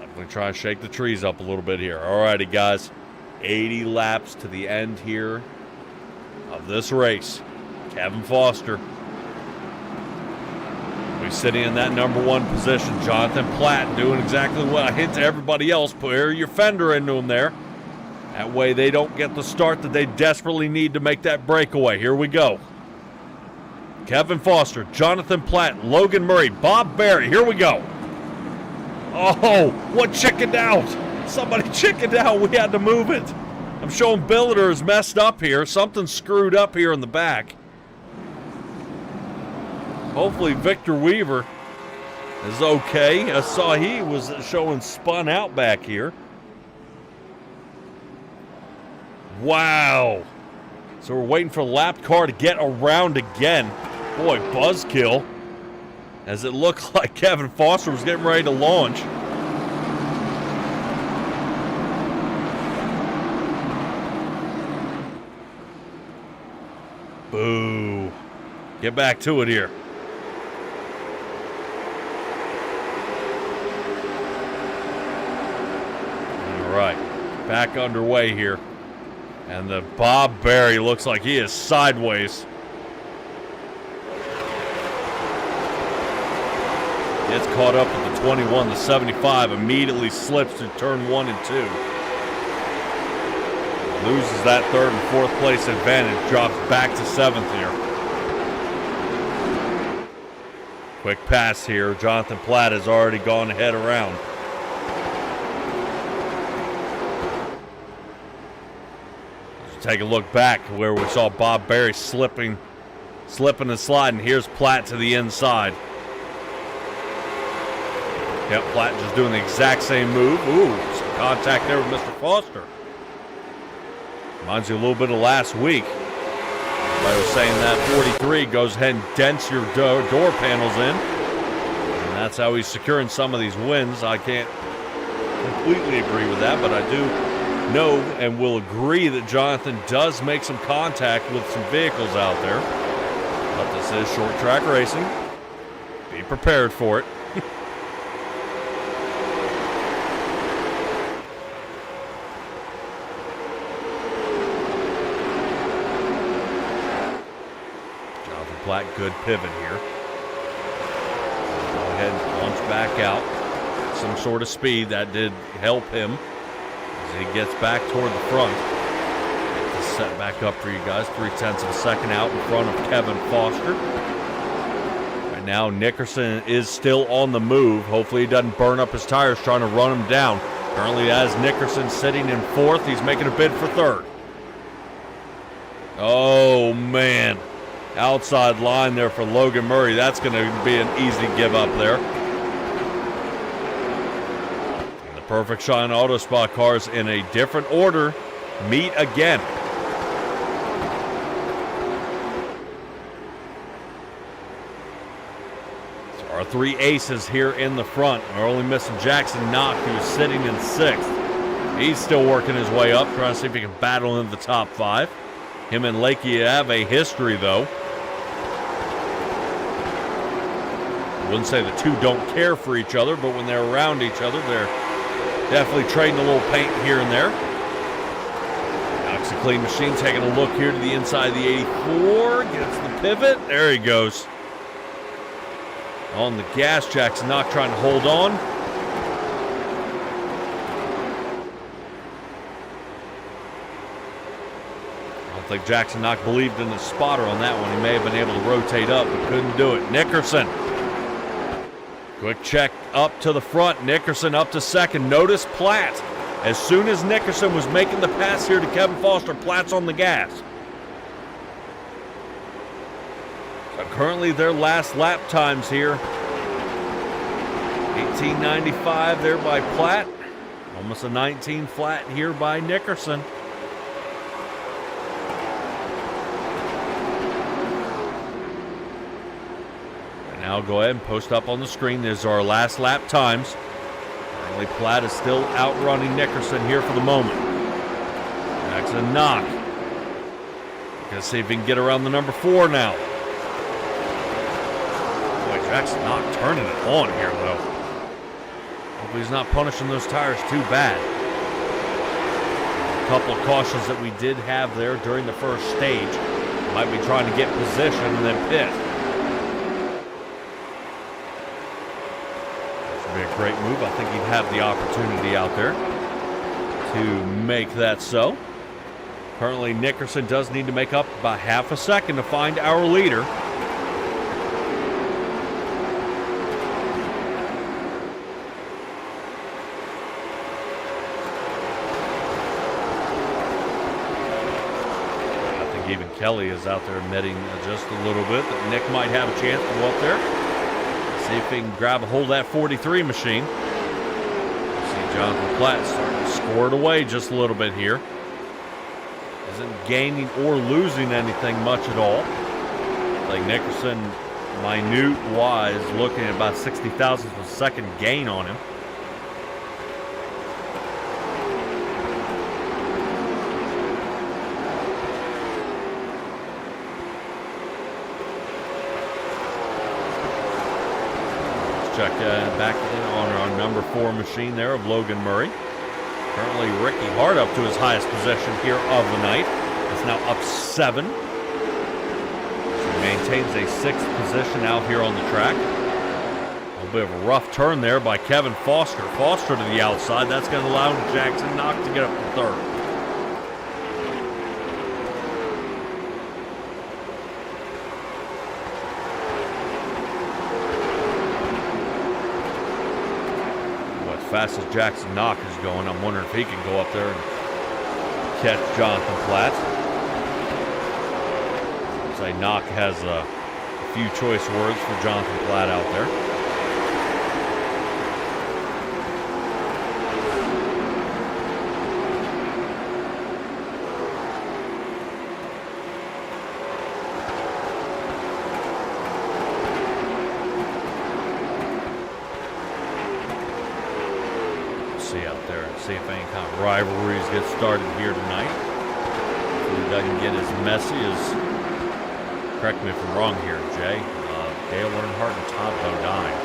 I'm going to try and shake the trees up a little bit here. All righty, guys. 80 laps to the end here of this race. Kevin Foster sitting in that number 1 position. Jonathan Platt doing exactly what I hint to everybody else. Put your fender into them there. That way they don't get the start that they desperately need to make that breakaway. Here we go. Kevin Foster, Jonathan Platt, Logan Murray, Bob Berry. Here we go. Oh, what chickened out? Somebody chickened out. We had to move it. I'm showing Billiter is messed up here. Something's screwed up here in the back. Hopefully Victor Weaver is okay. I saw he was showing spun out back here. Wow. So we're waiting for the lap car to get around again. Boy, buzzkill. As it looked like Kevin Foster was getting ready to launch. Boo. Get back to it here. Right, back underway here. And the Bob Berry looks like he is sideways. Gets caught up with the 21, the 75, immediately slips to turn 1 and 2. Loses that 3rd and 4th place advantage, drops back to 7th here. Quick pass here. Jonathan Platt has already gone ahead around. Take a look back where we saw Bob Berry slipping and sliding. Here's Platt to the inside. Yep, Platt just doing the exact same move. Ooh, some contact there with Mr. Foster. Reminds you a little bit of last week. Everybody was saying that 43 goes ahead and dents your door panels in. And that's how he's securing some of these wins. I can't completely agree with that, but I do know and will agree that Jonathan does make some contact with some vehicles out there. But this is short track racing. Be prepared for it. Platt, good pivot here. Go ahead and launch back out. Some sort of speed that did help him as he gets back toward the front. Get this set back up for you guys. 0.3 of a second out in front of Kevin Foster. Right now, Nickerson is still on the move. Hopefully he doesn't burn up his tires trying to run him down. Currently, as Nickerson sitting in fourth, he's making a bid for third. Oh, man. Outside line there for Logan Murray. That's going to be an easy give up there. And the Perfect Shine Auto Spot cars in a different order meet again. So our three aces here in the front are only missing Jackson Knock, who's sitting in sixth. He's still working his way up, trying to see if he can battle into the top five. Him and Lakey have a history, though. I wouldn't say the two don't care for each other, but when they're around each other, they're definitely trading a little paint here and there. Knox a clean machine, taking a look here to the inside of the 84. Gets the pivot. There he goes. On the gas, Jackson Knock trying to hold on. I don't think Jackson Knock believed in the spotter on that one. He may have been able to rotate up, but couldn't do it. Nickerson. Quick check up to the front. Nickerson up to second. Notice Platt. As soon as Nickerson was making the pass here to Kevin Foster, Platt's on the gas. So currently their last lap times here. 18.95 there by Platt. Almost a 19 flat here by Nickerson. Now go ahead and post up on the screen. There's our last lap times. Currently Platt is still outrunning Nickerson here for the moment. Jackson Knock. Gonna see if he can get around the number 4 now. Boy, Jackson Knock turning it on here though. Hopefully he's not punishing those tires too bad. A couple of cautions that we did have there during the first stage. Might be trying to get position and then pit. Be a great move. I think he'd have the opportunity out there to make that so. Currently, Nickerson does need to make up about half a second to find our leader. I think even Kelly is out there admitting just a little bit that Nick might have a chance to go up there. See if he can grab a hold of that 43 machine. See Jonathan Platt starting to score it away just a little bit here. Isn't gaining or losing anything much at all. Like Nickerson, minute-wise, looking at about 60 thousandths of a second gain on him. Check back in on our number 4 machine there of Logan Murray. Currently Ricky Hart up to his highest position here of the night. It's now up 7. So he maintains a 6th position out here on the track. A little bit of a rough turn there by Kevin Foster. Foster to the outside. That's going to allow Jackson Knock to get up to 3rd. Fast as Jackson Knock is going, I'm wondering if he can go up there and catch Jonathan Platt. Say Knock has a few choice words for Jonathan Platt out there. there and see if any kind of rivalries get started here tonight. Hopefully it doesn't get as messy as, correct me if I'm wrong here, Jay, Dale Earnhardt and Todd Bodine.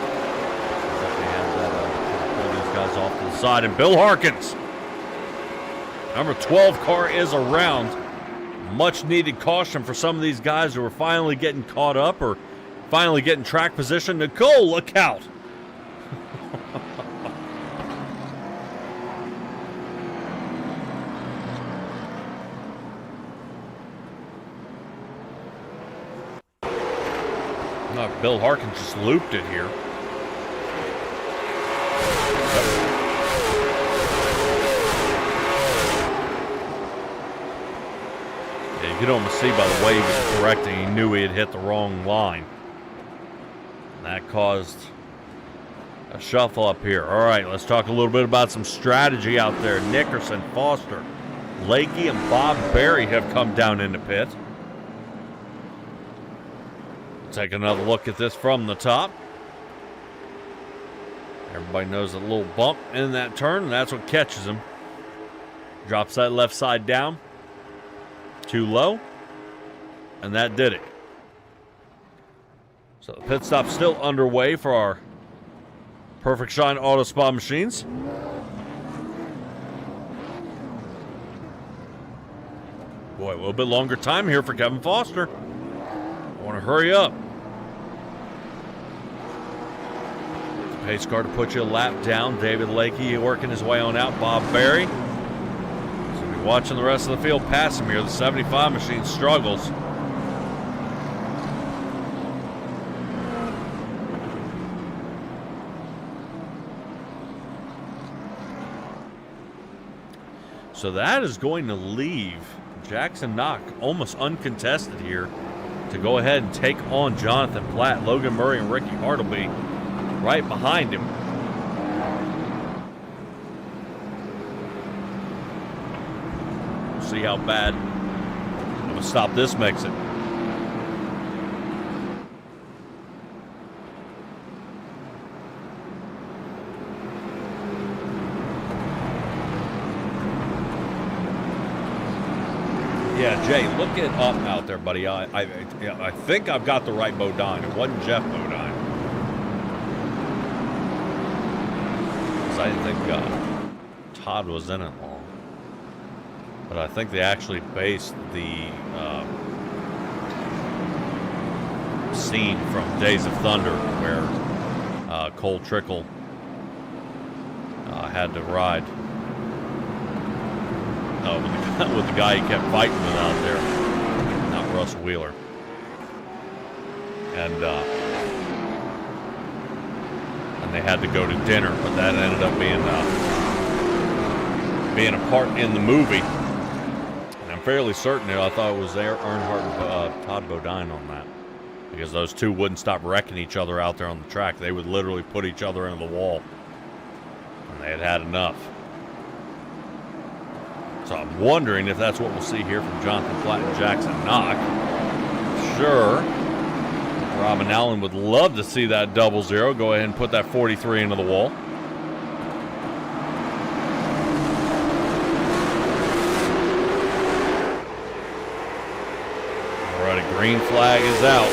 Seems like they have that, pull these guys off to the side. And Bill Harkins, number 12 car is around. Much needed caution for some of these guys who are finally getting caught up or finally getting track position. Nicole, look out. No, Bill Harkins just looped it here. Yeah, you could almost see by the way he was correcting, he knew he had hit the wrong line. And that caused a shuffle up here. All right, let's talk a little bit about some strategy out there. Nickerson, Foster, Lakey, and Bob Berry have come down in the pit. Take another look at this from the top. Everybody knows a little bump in that turn, and that's what catches him. Drops that left side down. Too low. And that did it. So the pit stop's still underway for our Perfect Shine Auto Spa machines. Boy, a little bit longer time here for Kevin Foster. I want to hurry up. Pace car to put you a lap down. David Lakey working his way on out. Bob Berry. So be watching the rest of the field pass him here. The 75 machine struggles. So that is going to leave Jackson Knock almost uncontested here to go ahead and take on Jonathan Platt. Logan Murray and Ricky Hart will be right behind him. We'll see how bad of a stop this makes it. Yeah, Jay, look it up out there, buddy. I think I've got the right Bodine. It wasn't Jeff Bodine. I didn't think Todd was in it long. But I think they actually based the scene from Days of Thunder where Cole Trickle had to ride with the guy he kept fighting with out there, not Russ Wheeler. And they had to go to dinner, but that ended up being a part in the movie. And I'm fairly certain I thought it was Earnhardt and Todd Bodine on that, because those two wouldn't stop wrecking each other out there on the track. They would literally put each other into the wall, and they had had enough. So I'm wondering if that's what we'll see here from Jonathan Platt and Jackson Knock. Sure. Robin Allen would love to see that 00. Go ahead and put that 43 into the wall. All right, a green flag is out.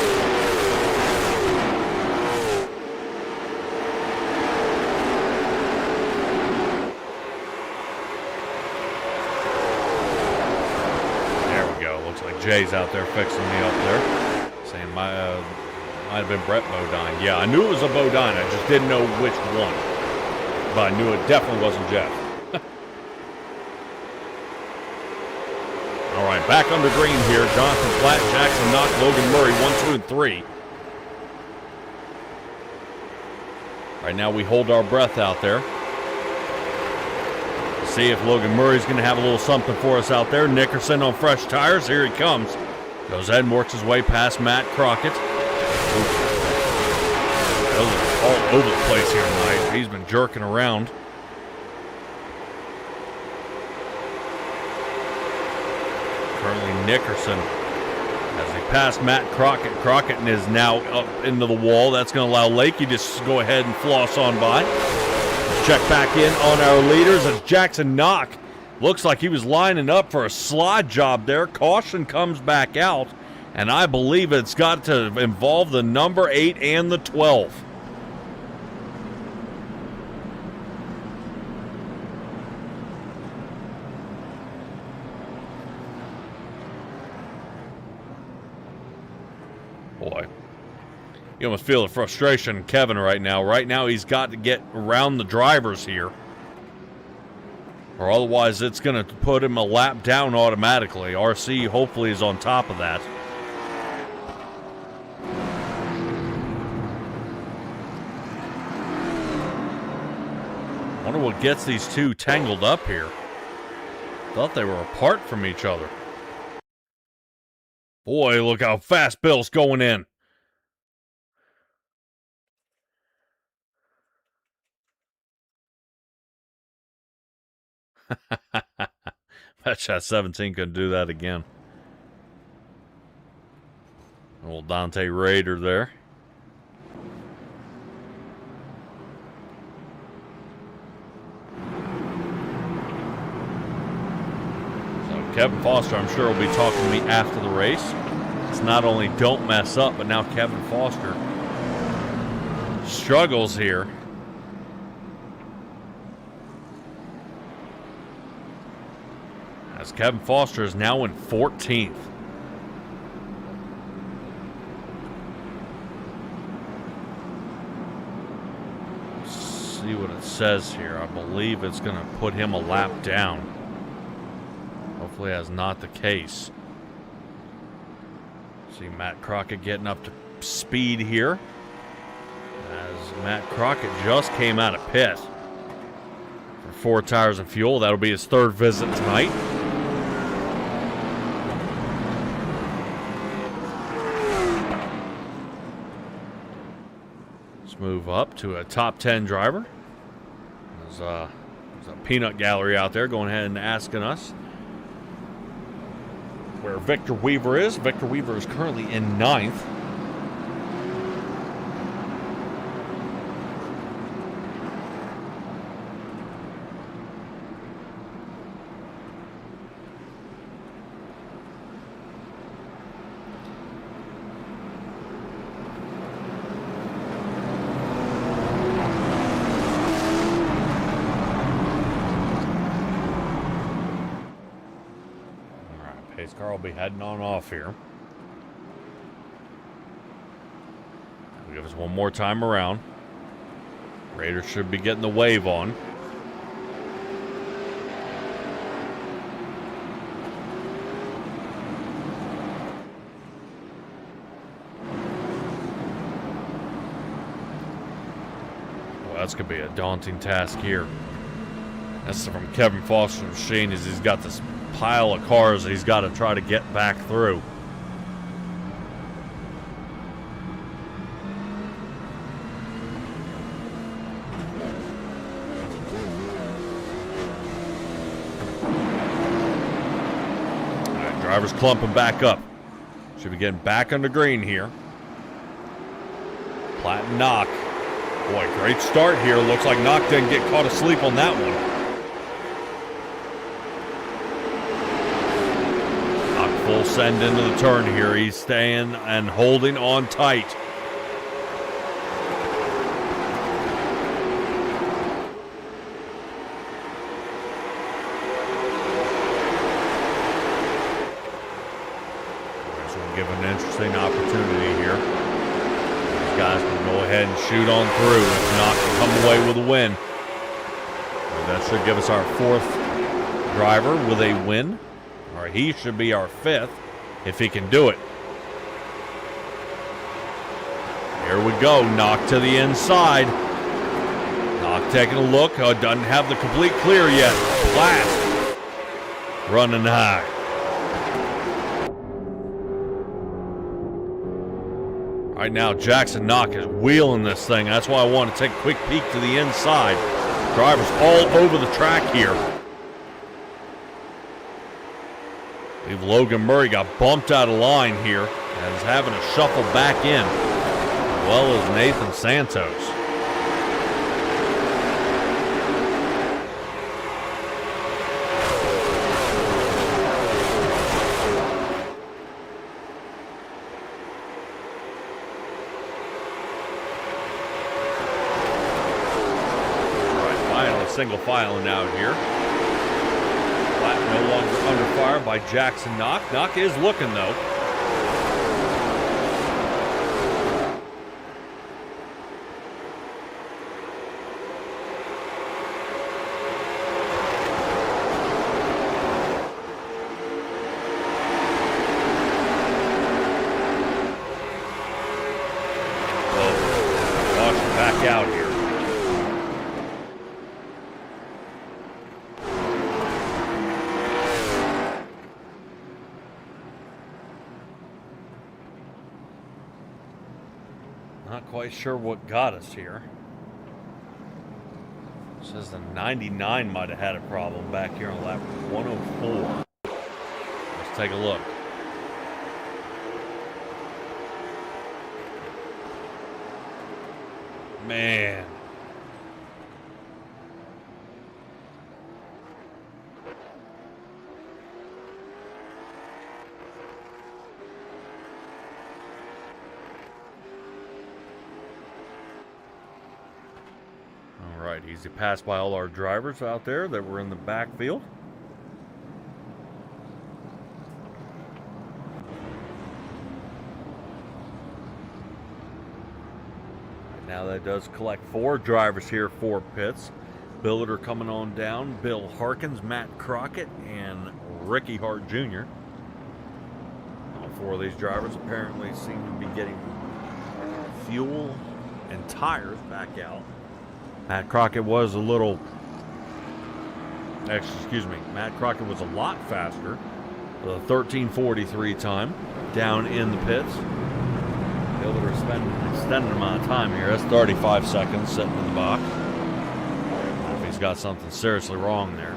Jay's out there fixing me up there, saying might have been Brett Bodine. Yeah, I knew it was a Bodine. I just didn't know which one, but I knew it definitely wasn't Jeff. All right, back under green here. Jonathan Platt, Jackson Knock, Logan Murray, 1, 2, and 3. Right now we hold our breath out there. See if Logan Murray's going to have a little something for us out there. Nickerson on fresh tires. Here he comes. Goes ahead and works his way past Matt Crockett. Those are all over the place here tonight. He's been jerking around. Currently Nickerson, as he passed Matt Crockett. Crockett is now up into the wall. That's going to allow Lakey to just go ahead and floss on by. Check back in on our leaders as Jackson Knock looks like he was lining up for a slide job there. Caution comes back out, and I believe it's got to involve the number 8 and the 12. Boy, you almost feel the frustration in Kevin right now. Right now, he's got to get around the drivers here, or otherwise it's going to put him a lap down automatically. RC hopefully is on top of that. Wonder what gets these two tangled up here. Thought they were apart from each other. Boy, look how fast Bill's going in. Bet that 17 couldn't do that again. Old Dante Raider there. So Kevin Foster, I'm sure, will be talking to me after the race. It's not only don't mess up, but now Kevin Foster struggles here. As Kevin Foster is now in 14th. Let's see what it says here. I believe it's going to put him a lap down. Hopefully that's not the case. See Matt Crockett getting up to speed here. As Matt Crockett just came out of pit for 4 tires and fuel. That'll be his 3rd visit tonight. Move up to a top 10 driver. There's a peanut gallery out there going ahead and asking us where Victor Weaver is. Victor Weaver is currently in 9th. Pace car will be heading on off here. We'll give us one more time around. Raiders should be getting the wave on. Well, that's going to be a daunting task here. That's from Kevin Foster's machine, as he's got this pile of cars that he's got to try to get back through. All right, driver's clumping back up. Should be getting back on the green here. Platt and Knock. Boy, great start here. Looks like Knock didn't get caught asleep on that one. Full send into the turn here. He's staying and holding on tight. This will give an interesting opportunity here. These guys can go ahead and shoot on through if not to come away with a win. That should give us our 4th driver with a win. Or he should be our 5th if he can do it. Here we go. Knock to the inside. Knock taking a look. Doesn't have the complete clear yet. Platt running high. Right now, Jackson Knock is wheeling this thing. That's why I want to take a quick peek to the inside. Drivers all over the track here. I believe Logan Murray got bumped out of line here and is having to shuffle back in, as well as Nathan Santos. single filing out here. Platt no longer under fire by Jackson Knock. Knock is looking, though. Back out here. Not quite sure what got us here. Says the 99 might have had a problem back here on lap 104. Let's take a look. Man. All right, easy pass by all our drivers out there that were in the backfield. Now that does collect 4 drivers here for pits. Billiter coming on down. Bill Harkins, Matt Crockett, and Ricky Hart Jr. All 4 of these drivers apparently seem to be getting fuel and tires back out. Matt Crockett was a little... Excuse me. Matt Crockett was a lot faster. With a 13:43 time down in the pits. Able to spend an extended amount of time here. That's 35 seconds sitting in the box. If he's got something seriously wrong there.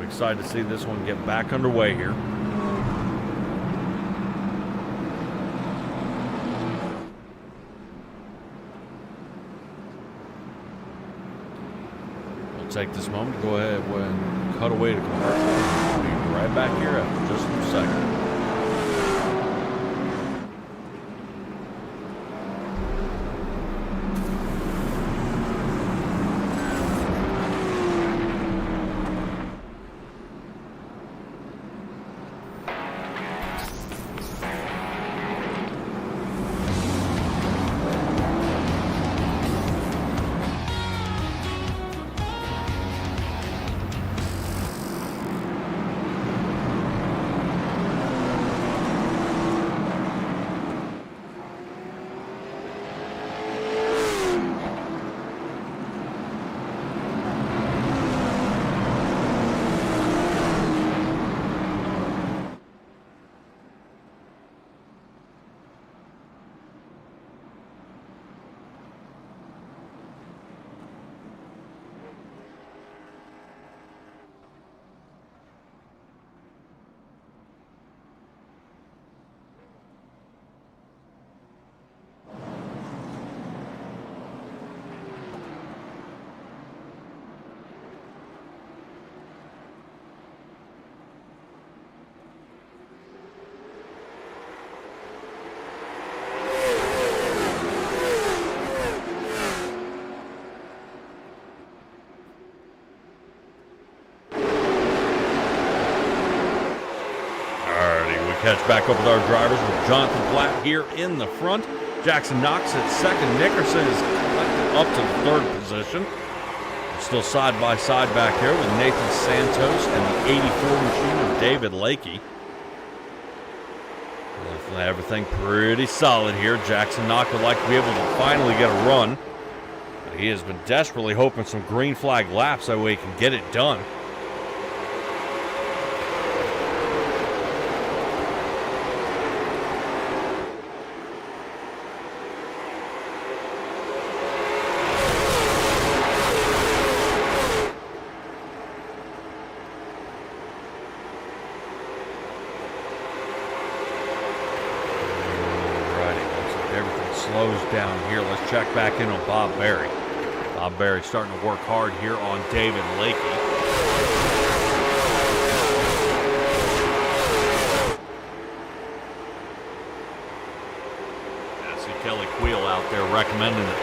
Excited to see this one get back underway here. We'll take this moment to go ahead and cut away to commercial. We'll be right back here after just a second. Catch back up with our drivers with Jonathan Platt here in the front. Jackson Knox at second. Nickerson is collected up to the 3rd position. Still side by side back here with Nathan Santos and the 84 machine of David Lakey. Everything pretty solid here. Jackson Knox would like to be able to finally get a run. But he has been desperately hoping some green flag laps that way he can get it done. slows down here. Let's check back in on Bob Berry. Bob Berry starting to work hard here on David Lakey. I see Kelly Queel out there recommending it.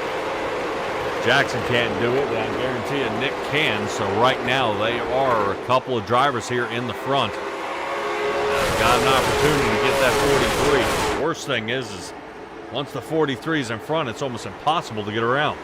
Jackson can't do it, but I guarantee you Nick can. So right now they are a couple of drivers here in the front. Got an opportunity to get that 43. The worst thing is once the 43 is in front, it's almost impossible to get around.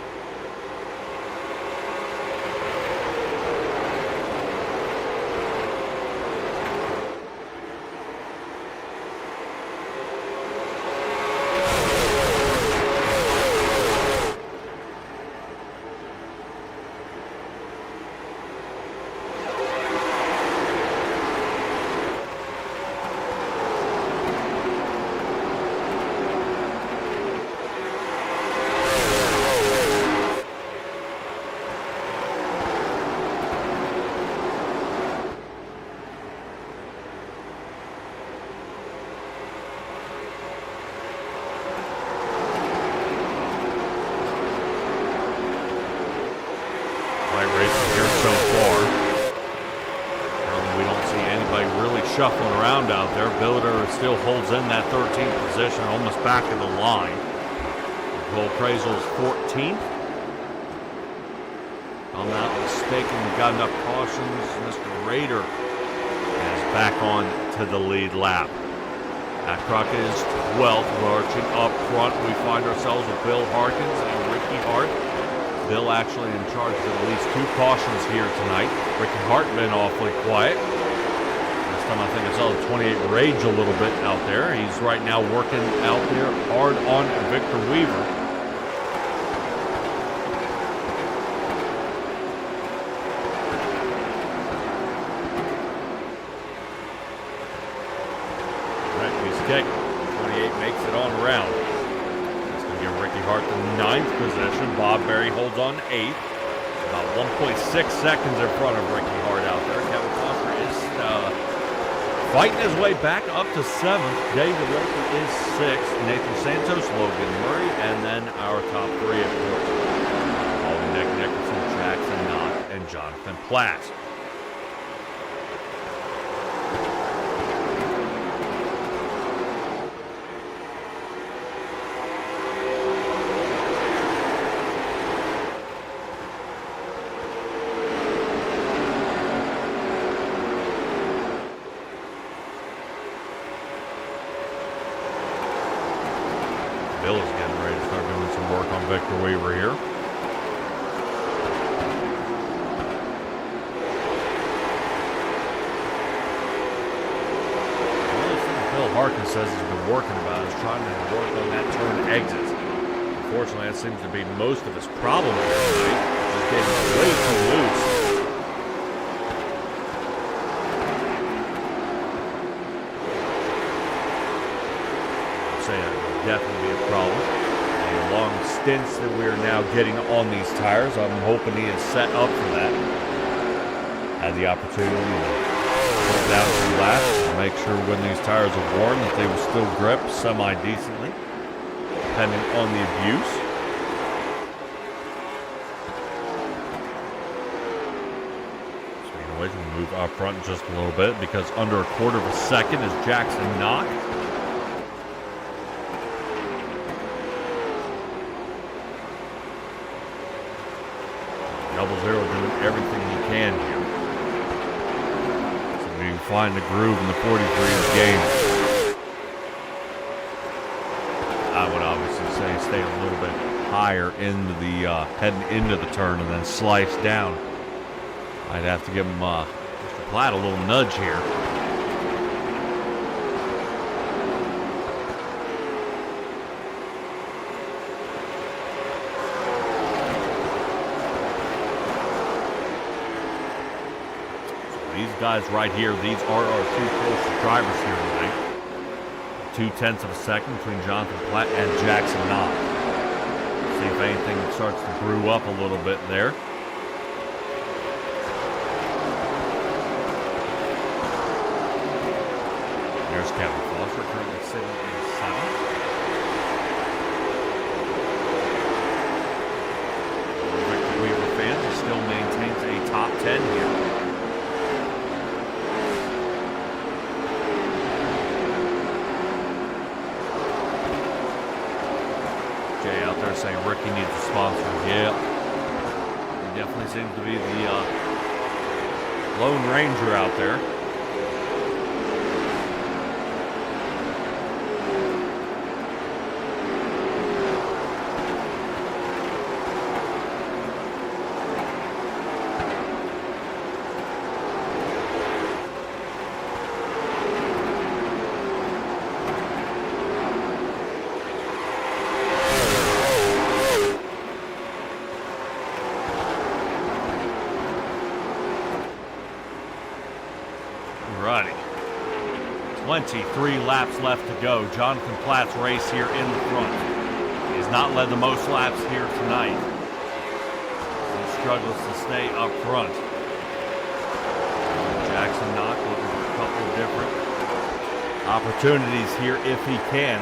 Shuffling around out there. Billiter still holds in that 13th position, almost back of the line. Cole Appraisal is 14th. If I'm not mistaken, we got enough cautions. Mr. Rader is back on to the lead lap. Matt Crockett is 12th, marching up front. We find ourselves with Bill Harkins and Ricky Hart. Bill actually in charge of at least 2 cautions here tonight. Ricky Hart been awfully quiet. I think I saw the 28 rage a little bit out there. He's right now working out there hard on Victor Weaver. Right, he's kicked. 28 makes it on around. That's going to give Ricky Hart the 9th position. Bob Berry holds on 8th. About 1.6 seconds in front of Ricky Hart out there. Kevin Foster is fighting his way back up to 7th. David Lakey is 6th. Nathan Santos, Logan Murray, and then our top 3, of course. All Nick Nicholson, Jackson Knott, and Jonathan Platt. Bill is getting ready to start doing some work on Victor Weaver here. One of the things Bill Harkins says he's been working about is trying to work on that turn exit. Unfortunately, that seems to be most of his problem here tonight. He's getting way too loose. Definitely be a problem. The long stints that we are now getting on these tires, I'm hoping he is set up for that. Had the opportunity to put down some laps and make sure when these tires are worn that they will still grip semi-decently, depending on the abuse. Speaking of which, we'll move up front just a little bit because under a quarter of a second is Jackson Knott. Double Zero doing everything he can here. So we can find the groove in the 43's game. I would obviously say stay a little bit higher into the heading into the turn and then slice down. I'd have to give him Mr. Platt a little nudge here. These guys right here, these are our 2 closest drivers here tonight. 0.2 of a second between Jonathan Platt and Jackson Knott. See if anything starts to brew up a little bit there. There's Kevin Foster currently sitting in 7th. still maintains a top 10 here. Jay out there saying Ricky needs a sponsor. Yeah, he definitely seems to be the Lone Ranger out there. Alrighty. 23 laps left to go. Jonathan Platt's race here in the front. He has not led the most laps here tonight. He struggles to stay up front. Jackson Knock looking for a couple of different opportunities here if he can.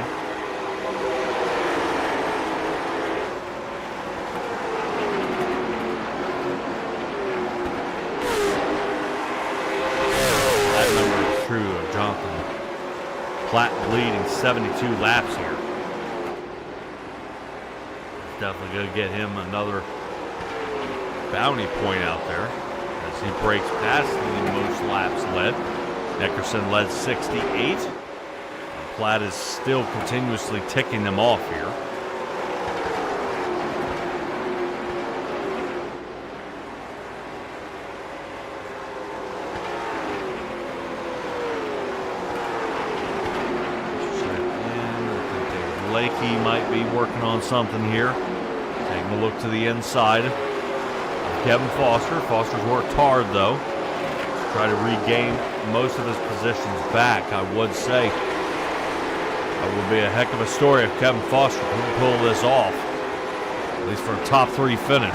True of Jonathan Platt leading 72 laps here. Definitely going to get him another bounty point out there as he breaks past the most laps led. Nickerson led 68. Platt is still continuously ticking them off here. Lakey might be working on something here. Taking a look to the inside of Kevin Foster. Foster's worked hard though to try to regain most of his positions back. I would say that would be a heck of a story if Kevin Foster could pull this off, at least for a top 3 finish.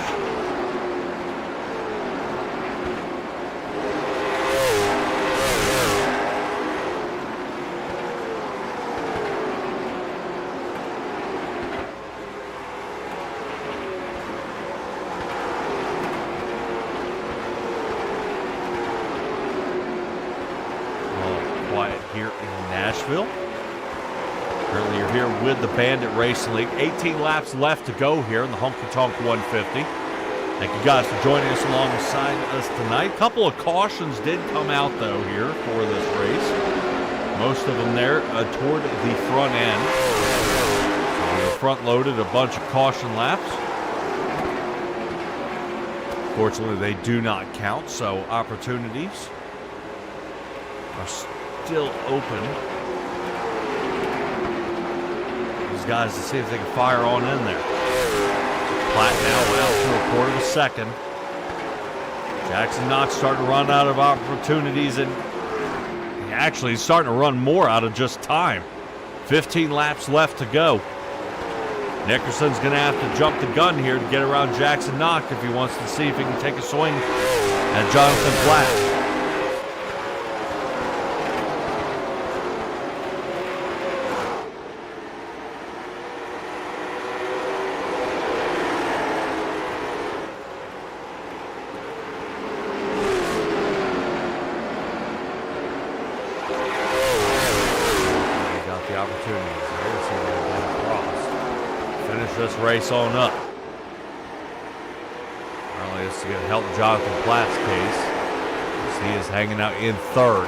Here in Nashville. Currently you're here with the Bandit Racing League. 18 laps left to go here in the Honkey Tonk 150. Thank you guys for joining us alongside us tonight. A couple of cautions did come out though here for this race. Most of them there toward the front end. So we front loaded a bunch of caution laps. Fortunately they do not count, so opportunities are still open. These guys to see if they can fire on in there. Platt now out to a quarter of a second. Jackson Knox starting to run out of opportunities, and actually he's starting to run more out of just time. 15 laps left to go. Nickerson's going to have to jump the gun here to get around Jackson Knox if he wants to see if he can take a swing at Jonathan Platt. This race on up. Apparently this is going to help Jonathan Platt's case as he is hanging out in third.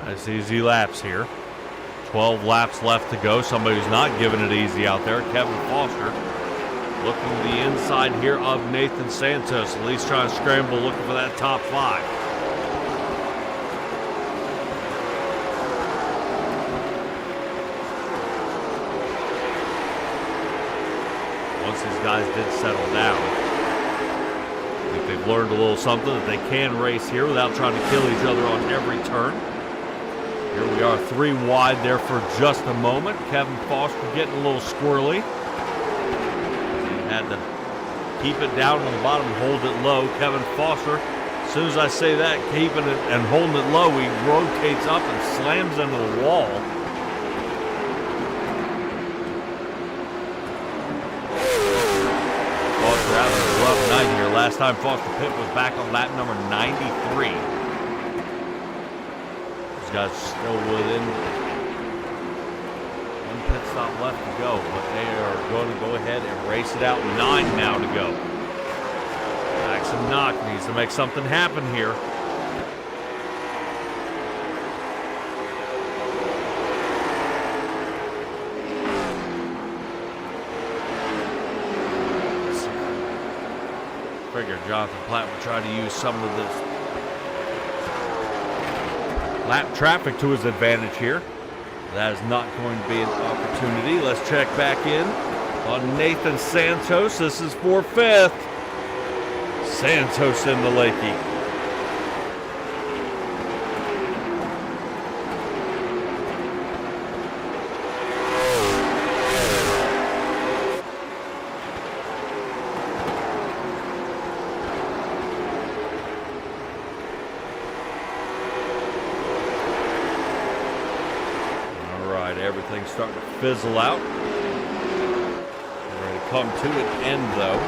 Nice easy laps here. 12 laps left to go. Somebody who's not giving it easy out there, Kevin Foster. Looking to the inside here of Nathan Santos. At least trying to scramble, looking for that top 5. Once these guys did settle down, I think they've learned a little something that they can race here without trying to kill each other on every turn. Here we are 3 wide there for just a moment. Kevin Foster getting a little squirrely. He had to keep it down on the bottom and hold it low. Kevin Foster, as soon as I say that, keeping it and holding it low, he rotates up and slams into the wall. Foster having a rough night here. Last time Foster Pitt was back on lap number 93. These guys still within one pit stop left to go, but they are going to go ahead and race it out. 9 now to go. Jackson Knock needs to make something happen here. Figure Jonathan Platt will try to use some of this lap traffic to his advantage here. That is not going to be an opportunity. Let's check back in on Nathan Santos. This is for 5th. Santos in the Lakey. Everything's starting to fizzle out. We're going to come to an end, though.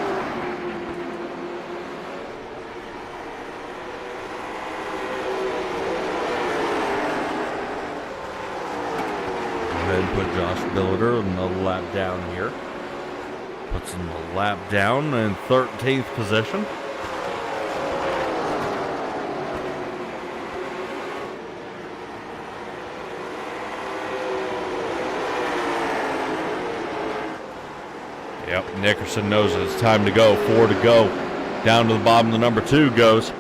Go ahead and put Josh Billiter another lap down here. Puts him a lap down in 13th position. Yep, Nickerson knows it. It's time to go. 4 to go. Down to the bottom, the number 2 goes.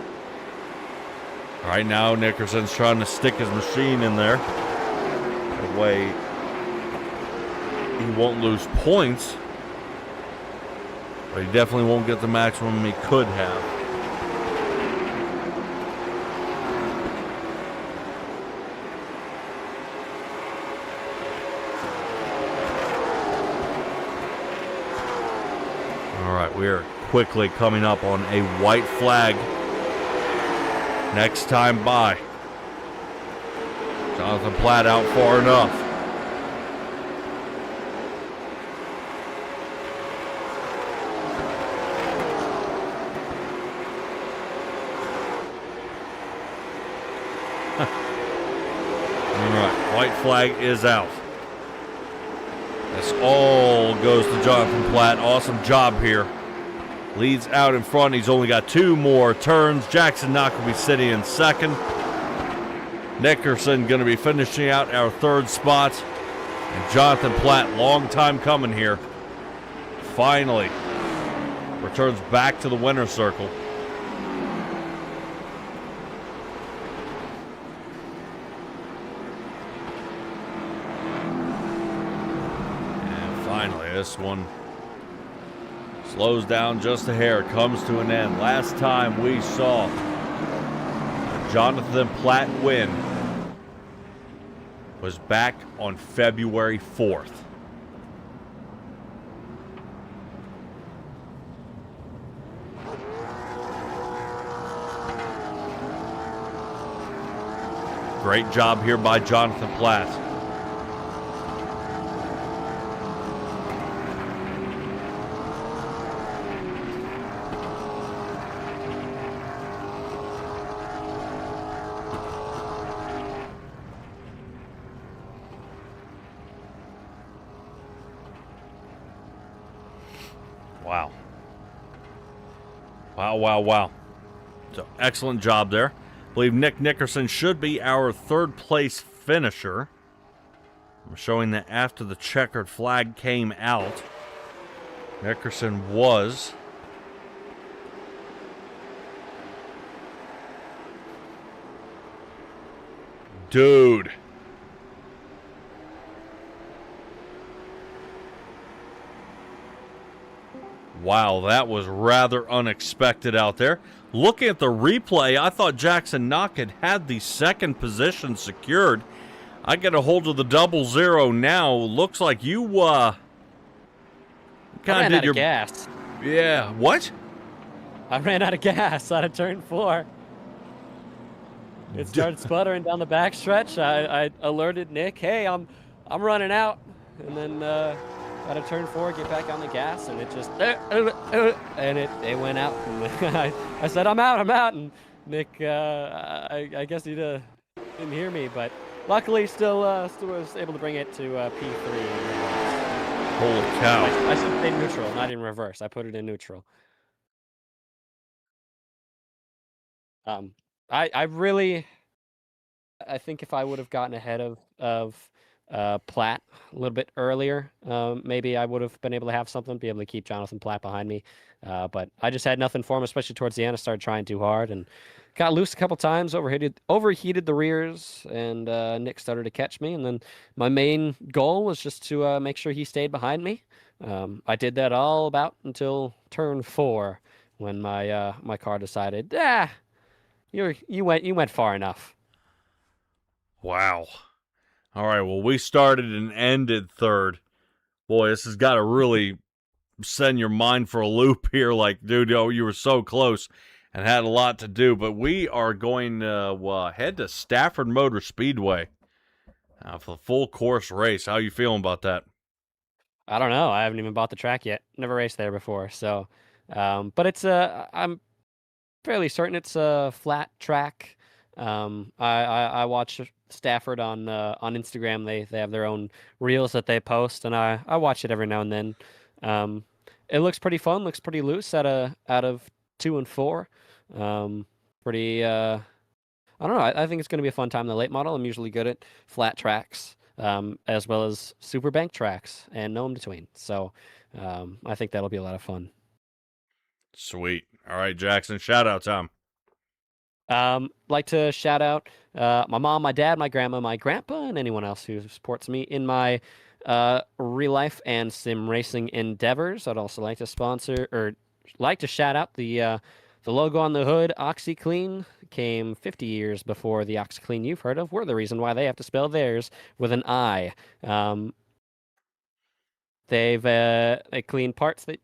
Right now, Nickerson's trying to stick his machine in there. That way, he won't lose points. But he definitely won't get the maximum he could have. We are quickly coming up on a white flag. Next time by. Jonathan Platt out far enough. All right, white flag is out. This all goes to Jonathan Platt. Awesome job here. Leads out in front. He's only got 2 more turns. Jackson Knock will be sitting in 2nd. Nickerson going to be finishing out our 3rd spot. And Jonathan Platt, long time coming here, finally returns back to the winner's circle. And finally, this one slows down just a hair, comes to an end. Last time we saw Jonathan Platt win was back on February 4th. Great job here by Jonathan Platt. Wow. Wow, wow, wow. So excellent job there. I believe Nick Nickerson should be our 3rd place finisher. I'm showing that after the checkered flag came out, Nickerson was. Dude. Wow, that was rather unexpected out there. Looking at the replay, I thought Jackson Knock had the 2nd position secured. I get a hold of the 00 now. Looks like you kind of did your gas. Yeah. What? I ran out of gas out of turn 4. It started sputtering down the backstretch. I alerted Nick, hey, I'm running out. And then out of turn 4, get back on the gas, and it just and it went out. And I said, I'm out. And Nick, I guess he didn't hear me, but luckily still was able to bring it to P3. Holy cow! I should say neutral, not in reverse. I put it in neutral. I think if I would have gotten ahead of Platt a little bit earlier, maybe I would have been able to have something, be able to keep Jonathan Platt behind me. But I just had nothing for him, especially towards the end. I started trying too hard and got loose a couple times, overheated the rears, and Nick started to catch me. And then my main goal was just to make sure he stayed behind me. I did that all about until turn 4, when my car decided, you went far enough. Wow. All right. Well, we started and ended third. Boy, this has got to really send your mind for a loop here. Like, dude, you were so close and had a lot to do. But we are going to head to Stafford Motor Speedway for the full course race. How you feeling about that? I don't know. I haven't even bought the track yet. Never raced there before. So, but it's I'm fairly certain it's a flat track. I watch Stafford on Instagram. They have their own reels that they post, and I watch it every now and then. It looks pretty fun. Looks pretty loose out of 2 and 4. Pretty. I don't know. I think it's going to be a fun time in the late model. I'm usually good at flat tracks, as well as super bank tracks and no in between. So I think that'll be a lot of fun. Sweet. All right, Jackson. Shout out time. Like to shout out my mom, my dad, my grandma, my grandpa, and anyone else who supports me in my real life and sim racing endeavors. I'd also like to shout out the logo on the hood, OxyClean, came 50 years before the OxyClean you've heard of. We're the reason why they have to spell theirs with an I. They clean parts with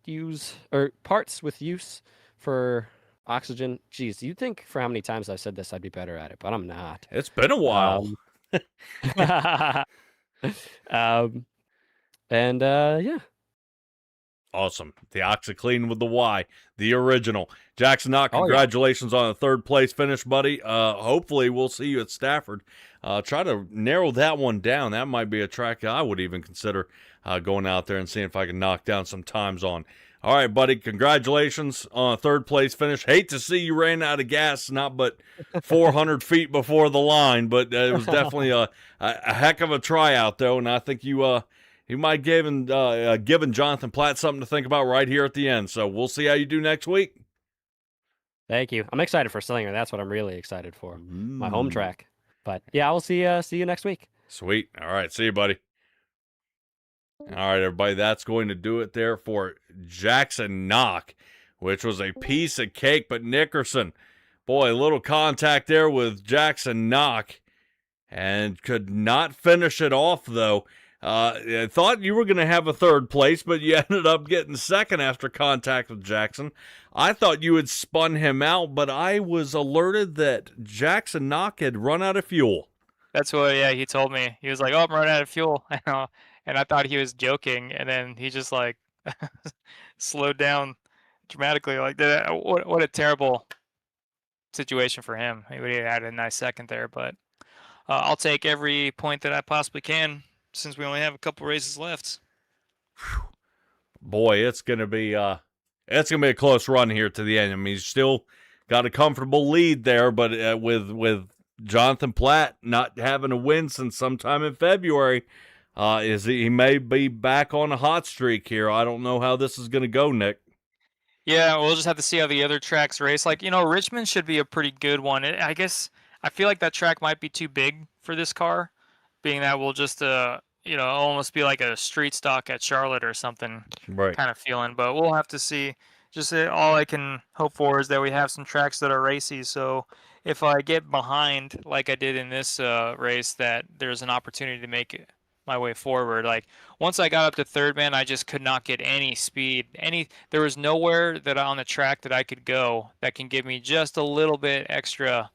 use for oxygen. Geez, you'd think for how many times I've said this I'd be better at it, but I'm not. It's been a while. Yeah. Awesome. The OxyClean with the Y, the original. Jackson Knock, congratulations on a 3rd place finish, buddy. Hopefully we'll see you at Stafford. Try to narrow that one down. That might be a track I would even consider going out there and seeing if I can knock down some times on. All right, buddy, congratulations on a 3rd place finish. Hate to see you ran out of gas, not but 400 feet before the line, but it was definitely a heck of a tryout, though, and I think you might given Jonathan Platt something to think about right here at the end. So we'll see how you do next week. Thank you. I'm excited for Slinger. That's what I'm really excited for. My home track. But yeah, I will see you next week. Sweet. All right, see you, buddy. All right, everybody, that's going to do it there for Jackson Knock, which was a piece of cake. But Nickerson, boy, a little contact there with Jackson Knock and could not finish it off, though. I thought you were going to have a 3rd place, but you ended up getting 2nd after contact with Jackson. I thought you had spun him out, but I was alerted that Jackson Knock had run out of fuel. That's what, he told me. He was like, oh, I'm running out of fuel. And I thought he was joking, and then he just, like, slowed down dramatically. Like, what a terrible situation for him. He would have had a nice 2nd there, but I'll take every point that I possibly can since we only have a couple races left. Boy, it's gonna be a close run here to the end. I mean, he's still got a comfortable lead there, but with Jonathan Platt not having a win since sometime in February, he may be back on a hot streak here. I don't know how this is gonna go, Nick. Yeah, we'll just have to see how the other tracks race. Like, Richmond should be a pretty good one. I guess I feel like that track might be too big for this car, being that we'll just almost be like a street stock at Charlotte or something, right? Kind of feeling. But we'll have to see. Just all I can hope for is that we have some tracks that are racy. So if I get behind like I did in this race, that there's an opportunity to make my way forward. Like once I got up to third, man, I just could not get any speed. There was nowhere that on the track that I could go that can give me just a little bit extra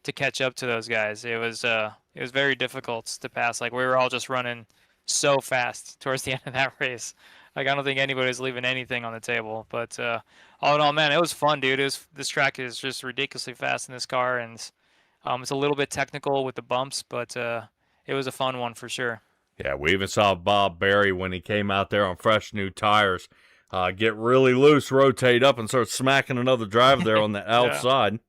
to catch up to those guys. It was very difficult to pass. Like we were all just running so fast towards the end of that race. Like I don't think anybody was leaving anything on the table. But all in all, man, it was fun, dude. This track is just ridiculously fast in this car, and it's a little bit technical with the bumps, but it was a fun one for sure. Yeah, we even saw Bob Berry when he came out there on fresh new tires get really loose, rotate up, and start smacking another driver there on the outside.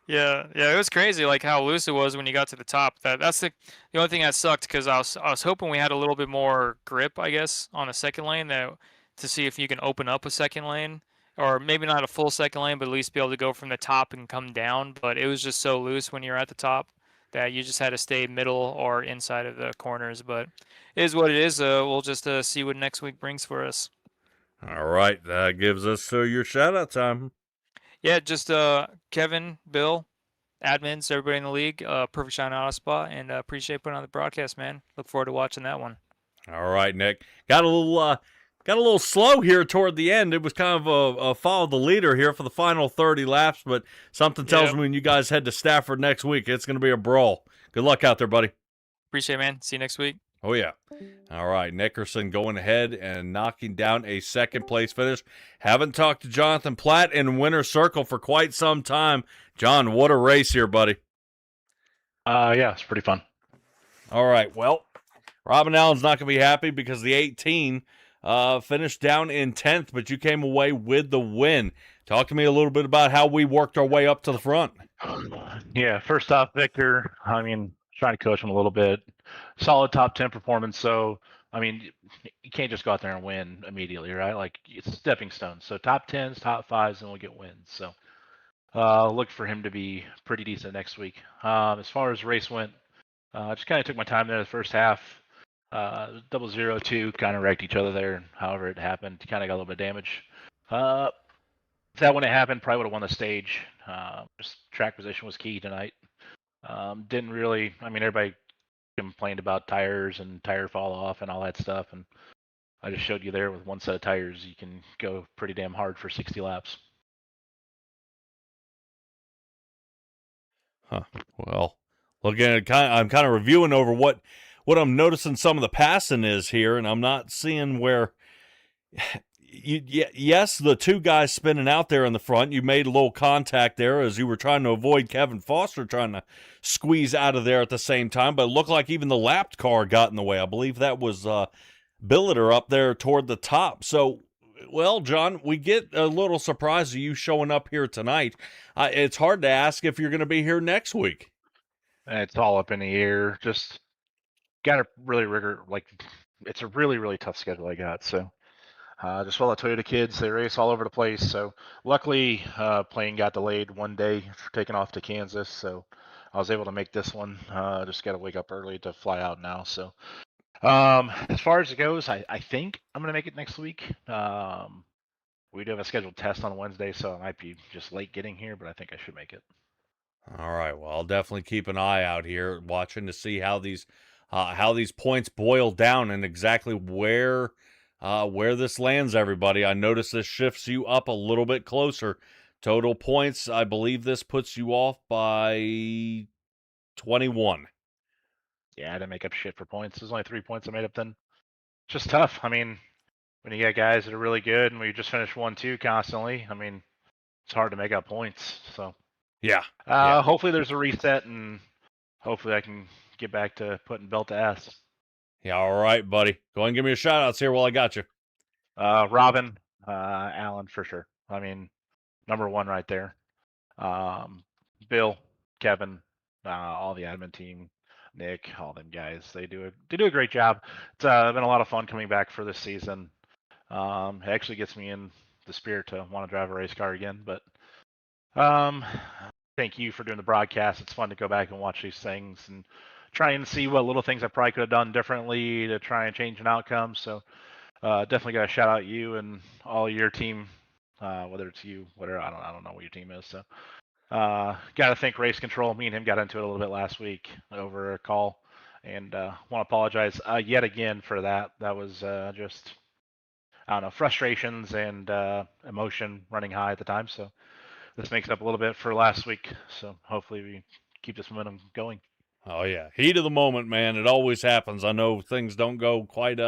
Yeah, it was crazy, like how loose it was when you got to the top. That's the only thing that sucked because I was hoping we had a little bit more grip, I guess, on the second lane to see if you can open up a second lane, or maybe not a full second lane, but at least be able to go from the top and come down. But it was just so loose when you're at the top that you just had to stay middle or inside of the corners. But it is what it is. We'll just see what next week brings for us. All right, that gives us your shout-out time. Yeah, just Kevin, Bill, admins, everybody in the league, Perfect Shine Auto Spot, and appreciate putting on the broadcast, man. Look forward to watching that one. All right, Nick. Got a little slow here toward the end. It was kind of a follow the leader here for the final 30 laps, but something tells me when you guys head to Stafford next week, it's going to be a brawl. Good luck out there, buddy. Appreciate it, man. See you next week. Oh, yeah. All right, Nickerson going ahead and knocking down a second-place finish. Haven't talked to Jonathan Platt in winner's circle for quite some time. John, what a race here, buddy. Yeah, it's pretty fun. All right, well, Robin Allen's not going to be happy because the 18 finished down in 10th, but you came away with the win. Talk to me a little bit about how we worked our way up to the front. Yeah, first off, Victor, I mean, trying to coach him a little bit. Solid top 10 performance. So, I mean, you can't just go out there and win immediately, right? Like, it's stepping stones. So, top 10s, top 5s, and we'll get wins. So, look for him to be pretty decent next week. As far as race went, just kind of took my time there the first half. 002 kind of wrecked each other there. However it happened, kind of got a little bit of damage. If that wouldn't have happened, probably would have won the stage. Just track position was key tonight. Didn't really, I mean, everybody complained about tires and tire fall off and all that stuff, and I just showed you there with one set of tires you can go pretty damn hard for 60 laps. Well, looking at I'm kind of reviewing over what I'm noticing some of the passing is here, and I'm not seeing where yes, the two guys spinning out there in the front, you made a little contact there as you were trying to avoid Kevin Foster trying to squeeze out of there at the same time, but it looked like even the lapped car got in the way. I believe that was Billiter up there toward the top. So, well, John, we get a little surprised of you showing up here tonight. It's hard to ask if you're going to be here next week. It's all up in the air. Just got to really it's a really, really tough schedule I got. So just while I Toyota kids, they race all over the place. So luckily, plane got delayed one day for taking off to Kansas. So I was able to make this one. Just got to wake up early to fly out now. So as far as it goes, I think I'm going to make it next week. We do have a scheduled test on Wednesday, so I might be just late getting here, but I think I should make it. All right. Well, I'll definitely keep an eye out here, watching to see how these points boil down and exactly where this lands everybody. I notice this shifts you up a little bit closer. Total points, I believe this puts you off by 21. Yeah, I didn't make up shit for points. There's only 3 points I made up then. It's just tough. I mean, when you got guys that are really good and we just finish 1-2 constantly, I mean, it's hard to make up points. So yeah. Hopefully there's a reset and hopefully I can get back to putting belt to ass. Yeah, all right, buddy. Go ahead and give me your shout-outs here while I got you. Robin, Alan, for sure. I mean, number one right there. Bill, Kevin, all the admin team, Nick, all them guys. They do a great job. It's been a lot of fun coming back for this season. It actually gets me in the spirit to want to drive a race car again. But thank you for doing the broadcast. It's fun to go back and watch these things and try and see what little things I probably could have done differently to try and change an outcome. So definitely got to shout out you and all your team, whether it's you, whatever. I don't know what your team is. So got to thank Race Control. Me and him got into it a little bit last week over a call, and want to apologize yet again for that. That was just, I don't know, frustrations and emotion running high at the time. So this makes up a little bit for last week. So hopefully we keep this momentum going. Oh yeah, heat of the moment, man. It always happens. I know things don't go quite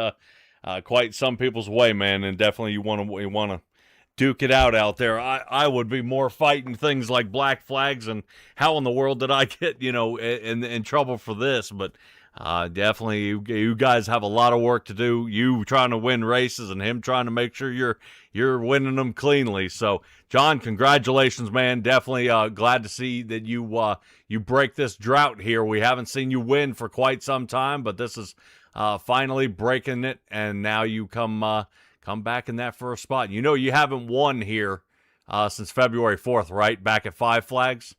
some people's way, man, and definitely you want to duke it out there. I would be more fighting things like black flags and how in the world did I get in trouble for this, but. Definitely, you guys have a lot of work to do. You trying to win races and him trying to make sure you're winning them cleanly. So, John, congratulations, man. Definitely glad to see that you break this drought here. We haven't seen you win for quite some time, but this is finally breaking it, and now you come back in that first spot. You know you haven't won here since February 4th, right? Back at Five Flags.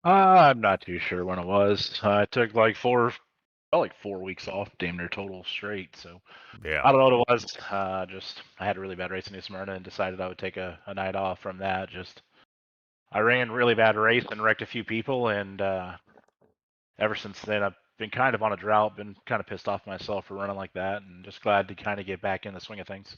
I'm not too sure when it was. I took like 4 weeks off, damn near total straight. So Yeah, I don't know what it was. Just I had a really bad race in New Smyrna and decided I would take a night off from that. Just I ran a really bad race and wrecked a few people, and ever since then I've been kind of on a drought. Been kind of pissed off myself for running like that, and just glad to kind of get back in the swing of things.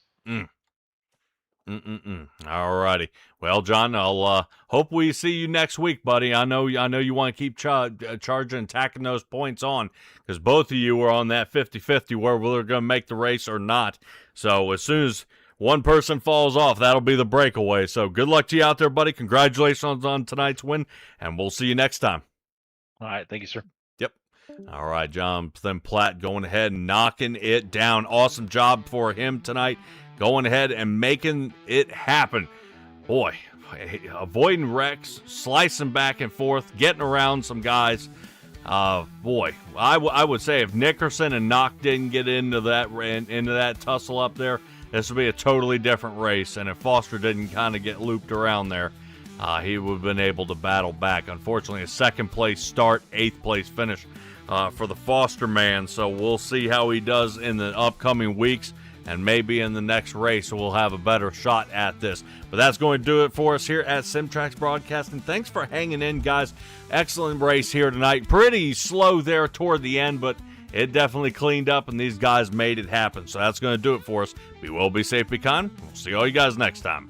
All righty. Well, John, I'll hope we see you next week, buddy. I know you want to keep charging and tacking those points on because both of you were on that 50-50 where we're going to make the race or not. So as soon as one person falls off, that'll be the breakaway. So good luck to you out there, buddy. Congratulations on tonight's win, and we'll see you next time. All right. Thank you, sir. Yep. All right, Jonathan Platt going ahead and knocking it down. Awesome job for him tonight. Going ahead and making it happen. Boy, avoiding wrecks, slicing back and forth, getting around some guys. Boy, I would say if Nickerson and Knock didn't get into that tussle up there, this would be a totally different race. And if Foster didn't kind of get looped around there, he would have been able to battle back. Unfortunately, a second place start, 8th place finish for the Foster man. So we'll see how he does in the upcoming weeks. And maybe in the next race we'll have a better shot at this. But that's going to do it for us here at Simtrax Broadcasting. Thanks for hanging in, guys. Excellent race here tonight. Pretty slow there toward the end, but it definitely cleaned up, and these guys made it happen. So that's going to do it for us. Be well, be safe, be kind. We'll see all you guys next time.